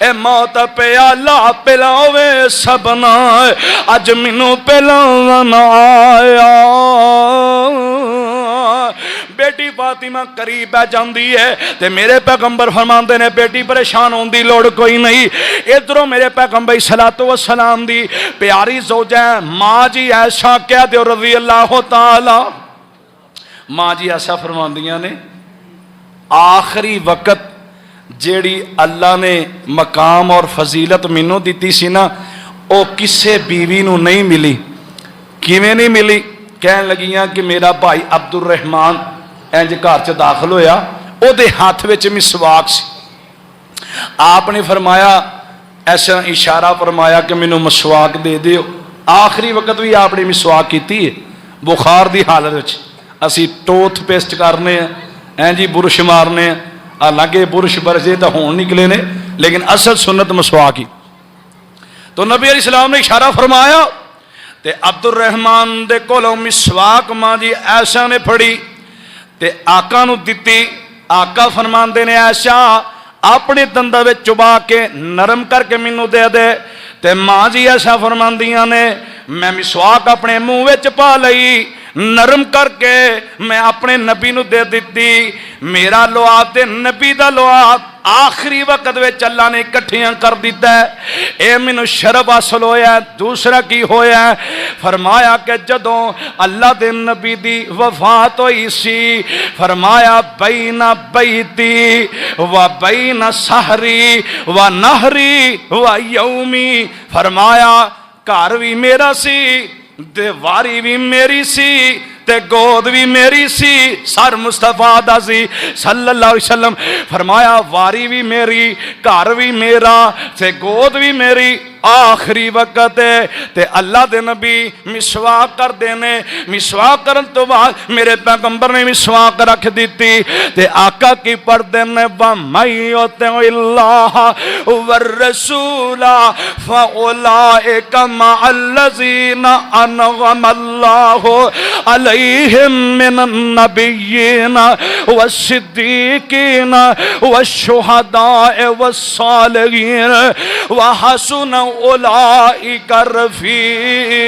ए मौत प्याला पिलावे सबना अज मैनू पिलावन आया। बेटी फातिमा करीब आ जाती है ते मेरे पैगंबर फरमाते ने बेटी परेशान होने की लोड़ कोई नहीं। इधरों मेरे पैगंबर सलातो व सलाम दी प्यारी ज़ौजा माँ जी ऐसा कह दो रज़ी अल्लाह ताला। माँ जी ऐसा फरमांदियां ने आखिरी वक़्त जेड़ी अल्लाह ने मकाम और फजीलत मैनू दी सी ना, वो किसी बीवी नू नहीं मिली। किवें नहीं मिली? कह लगियां कि मेरा भाई अब्दुल रहमान इंज घर च दाखिल होया, ओदे हाथ विच मिसवाक सी। आपने फरमाया ऐसा इशारा फरमाया कि मैनू मसवाक दे दिओ। आखिरी वक्त भी आपने मिसवाक की है। बुखार की हालत विच असी टूथ पेस्ट करने हैं जी, बुरश मारने, हालांकि बुरश बरजे तो होण निकले ने, लेकिन असल सुन्नत मसवाक ही। तो नबी अलैहिस्सलाम ने इशारा फरमाया ते अब्दुल रहमान दे कोलों मिसवाक मां जी ऐशा ने फड़ी ते आका नू दिती। आका फरमांदे ने ऐशा अपने दंदां विच चुबा के नरम करके मैनू दे दे। ते मां जी ऐशा फरमांदियां ने मैं मिसवाक अपने मुंह विच पा लई, नरम करके मैं अपने नबी नू दे दिती। मेरा लुआब ते नबी दा लुआब आखिरी वक्त में अल्लाह ने इकट्ठियां कर दिता है। ये मैनू शरफ हासिल होया। दूसरा की होया? फरमाया कि जदों अल्लाह दे नबी दी वफात हुई सी, फरमाया बैना बैती व बैना सहरी व नहरी व यौमी। फरमाया घर भी मेरा सी ते वारी भी मेरी सी ते गोद भी मेरी सी। सर मुस्तफा दा सी सल्लल्लाहु अलैहि वसल्लम। फरमाया वारी भी मेरी, घर भी मेरा ते गोद भी मेरी। आखिरी वक्त ते अल्लाह दे नबी मिसवाक करते ने। मिसवाक करन तो बाद मेरे पैगंबर ने मिसवाक रख दी ते आका की पढ़ते ने वमय्युतिल्लाह वररसूला फउलाइका मअल्लज़ीना अनअमल्लाहु अलैहिम मिनन नबिय्यीन वस्सिद्दीकीन वश्शुहदाए वस्सालिहीन वहसुन उलाइका रफीका।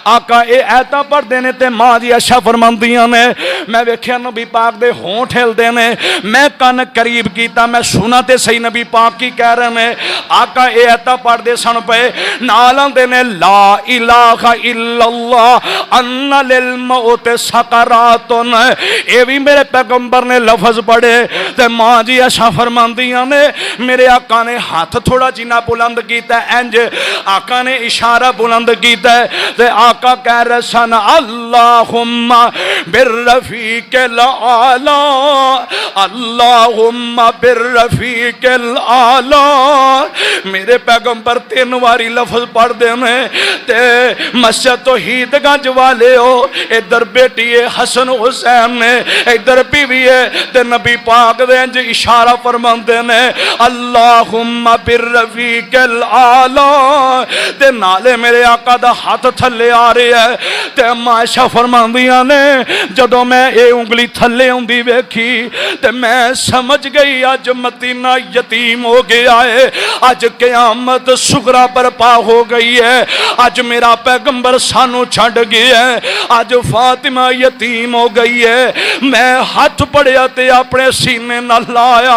आका ये ऐता पढ़ते ने ते मां जी अच्छा फरमांदियां ने मैं वेख्या नबी पाक दे होंठ हिलदे ने, मैं कन करीब कीता मैं सुना ते सही नबी पाक की कह रहे ने। आका ये ऐता पढ़ते सन पे नाल आंदे ने ला इलाहा इल्लल्लाह अन्ना लिल मौत सकरातुन। ये भी मेरे पैगंबर ने लफज पढ़े ते मां जी अच्छा फरमांदियां ने मेरे आका ने हाथ थोड़ा जिन्ना बुलंद किया इंज आका ने इशारा बुलंद किया ते आका कह रहे सन अल्लाहुम्मा बिर्रफीकिल आला अल्लाहुम्मा बिर्रफीकिल आला। मेरे पैगंबर 3 बारी लफज पढ़ते हैं ते मस्जिद तो हीदगंज वाले हो इधर बेटी है हसन हुसैन ने इधर बीवी है ते नबी पाक दे इंज इशारा फरमाते ने अल्लाहुम्मा बिर्रफीकिल आला ते नाले मेरे आका दा हाथ थले आ रहा है ते माशा फरमांदियां ने जदों मैं ये उंगली थले आउंदी वेखी ते मैं समझ गई अज मदीना यतीम हो गया है, अज क़यामत सुगरा बर्पा हो गई है, अज मेरा पैगंबर सानू छड़ गया है, अज फातिमा यतीम हो गई है। मैं हाथ पड़िया ते अपने सीने नाल लाया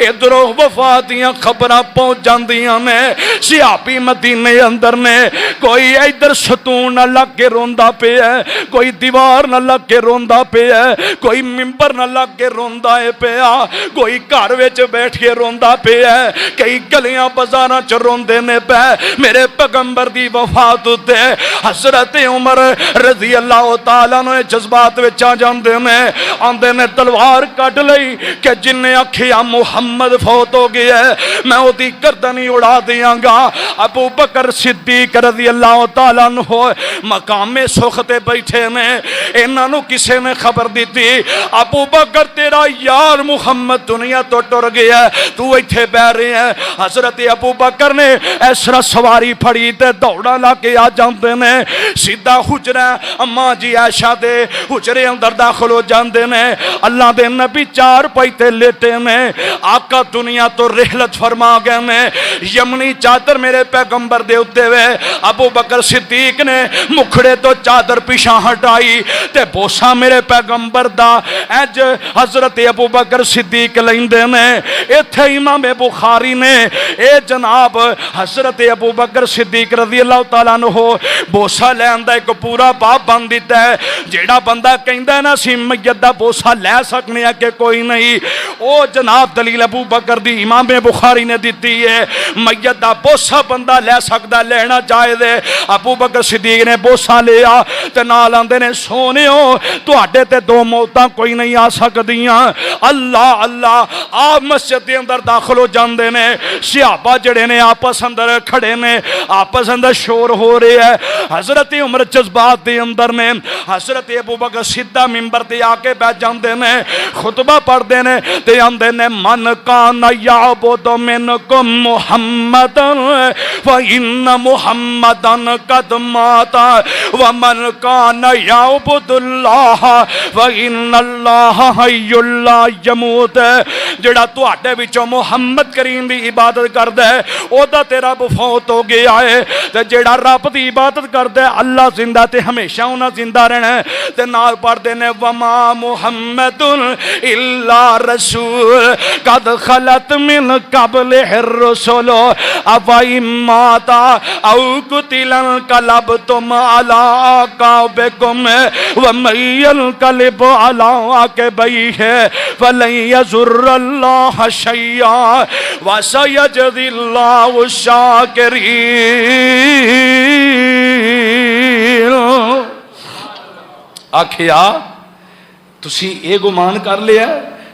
इधरों वफा दियां खबरां पहुंच जांदियां ने। सियापी मदीने अंदर ने कोई इधर सतून न लग के रोंदा पिया, कोई दीवार न लग के रोंदा पिया, कोई मिंबर न लग के रोंदा है पिया, कोई घर विच बैठ के रोंदा पिया, कई गलियां बाजारां च रोंदे ने पे मेरे पैगंबर दी वफात उत्ते। हजरत उमर रजी अल्लाह तआला ने जज्बात विच आ जांदे ने, आंदे ने तलवार कट लई कि जिन्ने आखिया मुहम्मद फौत हो गया मैं ओदी गर्दन ही उड़ा दियांगा। अबू बकर सिद्दीक रज़ी अल्लाह तआला अन्हु मकामे सुख ते बैठे ने, इन्हां नूं किसे ने खबर दी अबू बकर तेरा यार मुहम्मद दुनिया तो टुर गया तू इत्थे बह रहा है। हजरत अबू बकर ने इस तरह सवारी फड़ी ते दौड़ा ला के आ जाते ने, सीधा हुजरा अम्मा जी आयशा दे हुजरे अंदर दाखिल हो जाते ने। अल्लाह दे नबी 4 पाई ते लेटे ने, आका दुनिया तो रिहलत फरमा गए ने। यमनी चादर मेरे पैगंबर दे उत्ते वे अबू बकर सिद्दीक ने मुखड़े तो चादर पिछा हटाई ते बोसा मेरे पैगंबर दा अज हजरत अबू बकर सिद्दीक लेंदे ने। इत्थे इमाम बुखारी ने ए जनाब हजरत अबू बकर सिद्दीक रज़ी अल्लाह तआला अन्हु बोसा लैन दा एक पूरा बाब बन दिता है। जेड़ा बंदा कहंदा ना सी मैयत दा बोसा लै सकने आ कि कोई नहीं, ओ जनाब दलील अबू बकर दी इमाम बुखारी ने दी है। मैयत दा बोसा बंदा लै सकदा, लेना जायज़ है। अबू बकर सिद्दीक ने बोसा लिया ते नाल आंदे ने सोनियो तुहाडे ते 2 मौतां कोई नहीं आ सकदियां। अल्लाह अल्लाह आप मस्जिद के अंदर दाखिल हो जाते ने। सिहाबा जड़े ने आपस अंदर खड़े ने, आपस अंदर शोर हो रहा है। हजरत उमर जज्बात के अंदर ने, हजरत अबू बकर सीधा मिंबर ते आके बैठ जाते ने, खुतबा पढ़ते ने ते आंदे ने मन कान याबुदु मिनकुम मुहम्मदन व इन्न मुहम्मदन कद माता व मन कान याबुदुल्लाह व इन्नल्लाह हय्युल ला यमूत। जेड़ा तुहाडे विचों मुहम्मद करीम दी इबादत करदा है ओदा ते रब फौत हो गया है, ते जेड़ा रब दी इबादत करदा है अल्लाह जिंदा ते हमेशा उन्हां जिंदा रहना है। ते नाल पढ़दे ने वमा मुहम्मदुन इल्ला रसूल कद खलत मिन कबलिहि रुसुल अवा इम्माता औ कुतिलन कलबतुम अला आकाबिकुम व मय्यल कलिब अला आकिबैहि फलन यज़ुर्रल्लाह शैया व सयजज़िल्लाहु शाकिरीन। आखिया तुसी ये गुमान कर लिया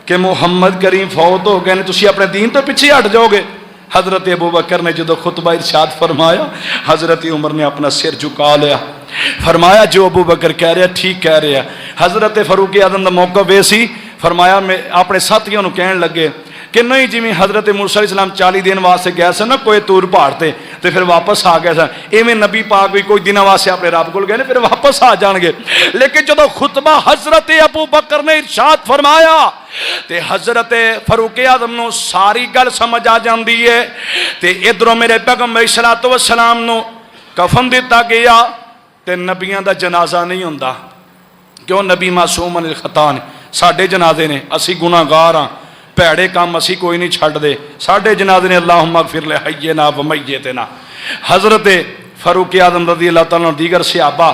कि मुहम्मद करीम फौत हो गए, तुसी अपने दीन तो पिछे हट जाओगे। हज़रत अबू बकर ने जो खुतबा इरशाद फरमाया, हज़रत उमर ने अपना सिर झुका लिया, फरमाया जो अबू बकर कह रहा ठीक कह रहा। हज़रत फारूक आज़म का मौका वे सी, फरमाया मैं अपने साथियों को कहन लगे कि नहीं जिमें हज़रत मूसा अलैहिस्सलाम 40 दिन वास्ते गए सन ना कोई तूर पहाड़ से तो फिर वापस आ गए सन, इवें नबी पाक भी कोई दिनों वास्ते अपने रब को गए फिर वापस आ जाएंगे। लेकिन जो खुतबा हज़रत अबू बकर ने इरशाद फरमाया ते हज़रत फारूक आज़म नूं सारी गल समझ आ जाती है। तो इधरों मेरे पैगंबर सलातो व सलाम नूं कफन दिता गया तो नबियां दा जनाजा नहीं होंदा, क्यों? नबी मासूम अनिल खता ने, साडे जनाजे ने, असी गुनाहगार हाँ, भैड़े काम असी कोई नहीं छड्डदे, साडे जनाजे ने अल्लाहुम्मा ग़फिर ले हय्यिना व मय्यितना। हज़रत फारूक आज़म रज़ी अल्लाह तआला अन्हु दीगर सहाबा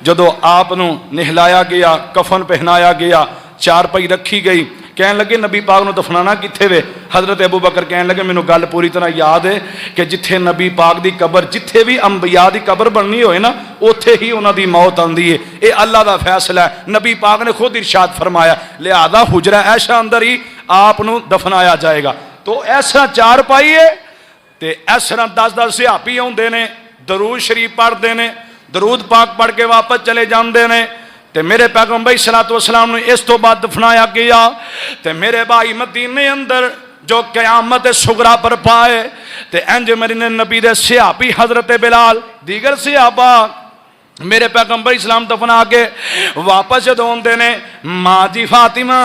जदों आप नूं निहलाया गया, कफन पहनाया गया, चारपाई रखी गई, कहन लगे नबी पाक नूं दफनाना कित्थे वे? हज़रत अबू बकर कहन लगे मैनूं गल पूरी तरह याद है कि जिथे नबी पाक दी कबर, जिथे भी अंबिया दी कबर बननी होए ना उत्थे ही उन्हां दी मौत आंदी है। ये अल्लाह दा फैसला है, नबी पाक ने खुद इरशाद फरमाया लिहाजा हुजरा ऐशा अंदर ही आप नूं दफनाया जाएगा। तो ऐसा चार पाई है तो इस तरह 10-10 सहाबी आउंदे ने, दरूद शरीफ पढ़ते हैं, दरूद पाक पढ़ के वापस चले जाते हैं। तो मेरे पैगंबर सलातो वसलाम ने इस तो बाद दफनाया गया। तो मेरे भाई मदीने अंदर जो क़यामत सुगरा पर पाए तो इंज मेरे ने नबी दे सहाबी हज़रत बिलाल दीगर सहाबा मेरे पैगंबर इस्लाम दफना के वापस जदों आउंदे ने, माँ जी फातिमा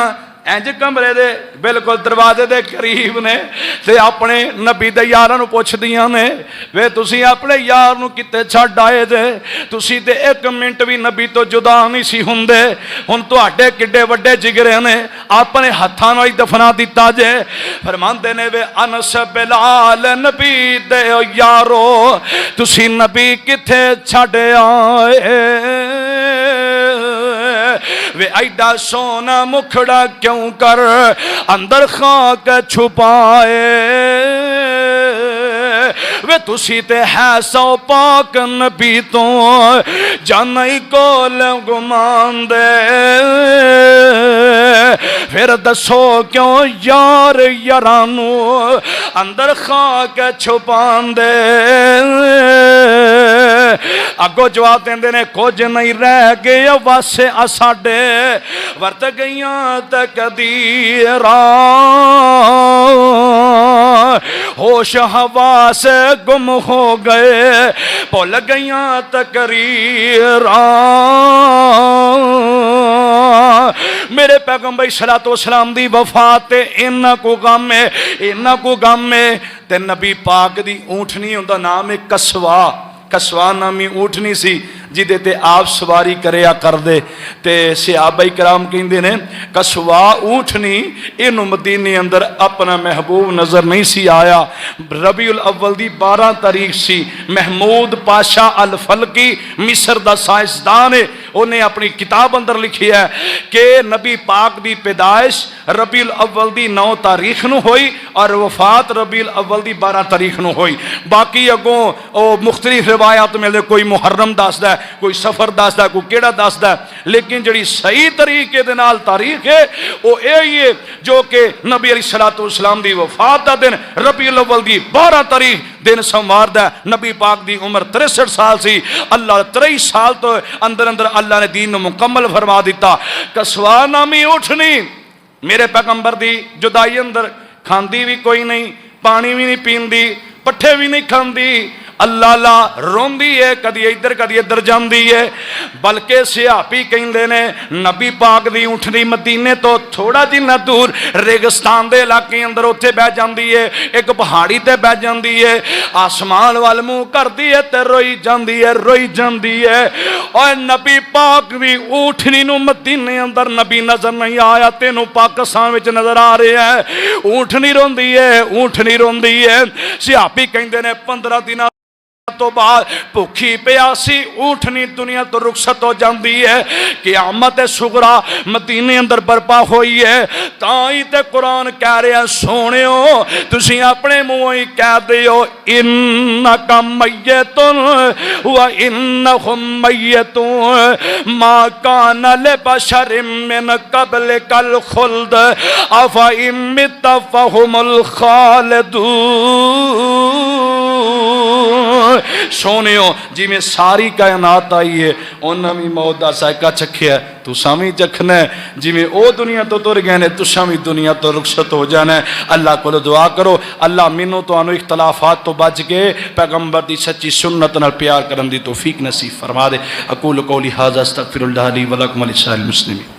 इंज कमरे दे बिल्कुल दरवाजे दे करीब ने ते अपने नबी दे यारां नूं पुछदियां ने वे तुसीं अपने यार नूं किते छड्ड आए जे, तुसीं ते एक मिनट भी नबी तो जुदा नहीं सी हुंदे, हुण तुहाडे किड्डे वड्डे जिगरे ने, अपने हत्थां नाल ही दफना दिता जे। फरमांदे ने वे अनस बिलाल नबी दे यारो तुसीं नबी किथे छड्ड आए, वे ऐडा सोना मुखड़ा क्यों कर अंदर खाक छुपाए, वे तुसी ते है सौ पाक नबी तो जाना ही कोल गुमान दे, फिर दसो क्यों यार यारानू अंदर खाक छुपांदे। अगो जवाब देंदे ने कुछ नहीं रह गए वासे साडे वरत गईया तकदीरा, होश हवा से गुम हो गए भुल गईया तकरीरा। मेरे पैगंबर सलातो वसलाम दी वफात इन्ना को गम है, इन्ना को गम है। ते नबी पाक दी ऊँटनी उनका नाम है कसवा, कसवा नामी ऊँटनी सी जिदे ते आप सवारी करया करदे। ते सहाबाई कराम कहंदे ने कसवा ऊँटनी इनू मदीने अंदर अपना महबूब नज़र नहीं सी आया। रबीउल अव्वल दी 12 तारीख सी, महमूद पाशा अल फलकी मिस्र दा साइंसदान है, उन्हें अपनी किताब अंदर लिखी है कि नबी पाक दी पैदाइश रबीउल अव्वल दी 9 तारीख नू होई और वफात रबीउल अव्वल दी 12 तारीख नू होई। बाकी अगों ओ मुख्तलिफ रिवायत मिलदे, कोई मुहर्रम दसदा है, कोई सफर दसदा, कोई केड़ा दसदा, लेकिन जिहड़ी सही तरीके दे नाल तारीख है वो यही है जो कि नबी अलैहिस्सलातु वस्सलाम दी वफात दा दिन रबीउल अव्वल दी 12 तारीख दिन संवारदा। नबी पाक दी उम्र 63 साल सी। अल्लाह 23 साल तो अंदर अंदर अल्लाह ने दीन मुकम्मल फरमा दिता। कसवा नामी उठनी मेरे पैगंबर दी जुदाई अंदर खांदी भी कोई नहीं, पानी भी नहीं पींदी, पट्ठे भी नहीं खांदी, अल्लाह ला रोंदी है, कदी इधर जाती है। बल्कि सहाबी कहते ने नबी पाक दी ऊँटनी मदीने तो थोड़ा जिन्ना दूर रेगिस्तान के इलाके अंदर उत्थे बह जाती है, एक पहाड़ी ते बह जाती है, आसमान वाल मुँह करती है तो रोई जाती है, रोई जाती है। और नबी पाक दी ऊँटनी नूं मदीने अंदर नबी नजर नहीं आया, तेनों पाकिस्तान विच नजर आ रहा है। ऊँटनी रोंदी है, ऊँटनी रोंदी है। सहाबी कहते ने 15 दिन तो बाद भुखी प्यासी ऊठनी दुनिया तो रुखसत हो जाती है। क़यामत सुगरा मदीने अंदर बर्पा हुई है। ताई ते कुरान कह रहा सोनियो तुसी अपने मुँहों ही कह दियो इन्नका मय्यतुन व इन्नहुम मय्यतुन मा कान लिबशरिन मिन क़ब्लिकल खुल्द अफ़ा इन मित्ता फ़हुमुल ख़ालिदून। सोनियो जिमें सारी कायनात आई है उन्हें भी मौत का सायका चखिया तुसा भी चखना है। जिमें वो दुनिया तो तुर गए ने तुसा भी दुनिया तो रुखसत हो जाना है। अल्लाह को दुआ करो अल्लाह मैनू तुहानू इख्तलाफात तो बच के पैगंबर की सच्ची सुन्नत नाल प्यार करने की तौफीक नसीब फरमा दे। अकूल कौली हाज़ा अस्तगफिरुल्लाह ली व लकुम व लिसाइरिल मुस्लिमीन।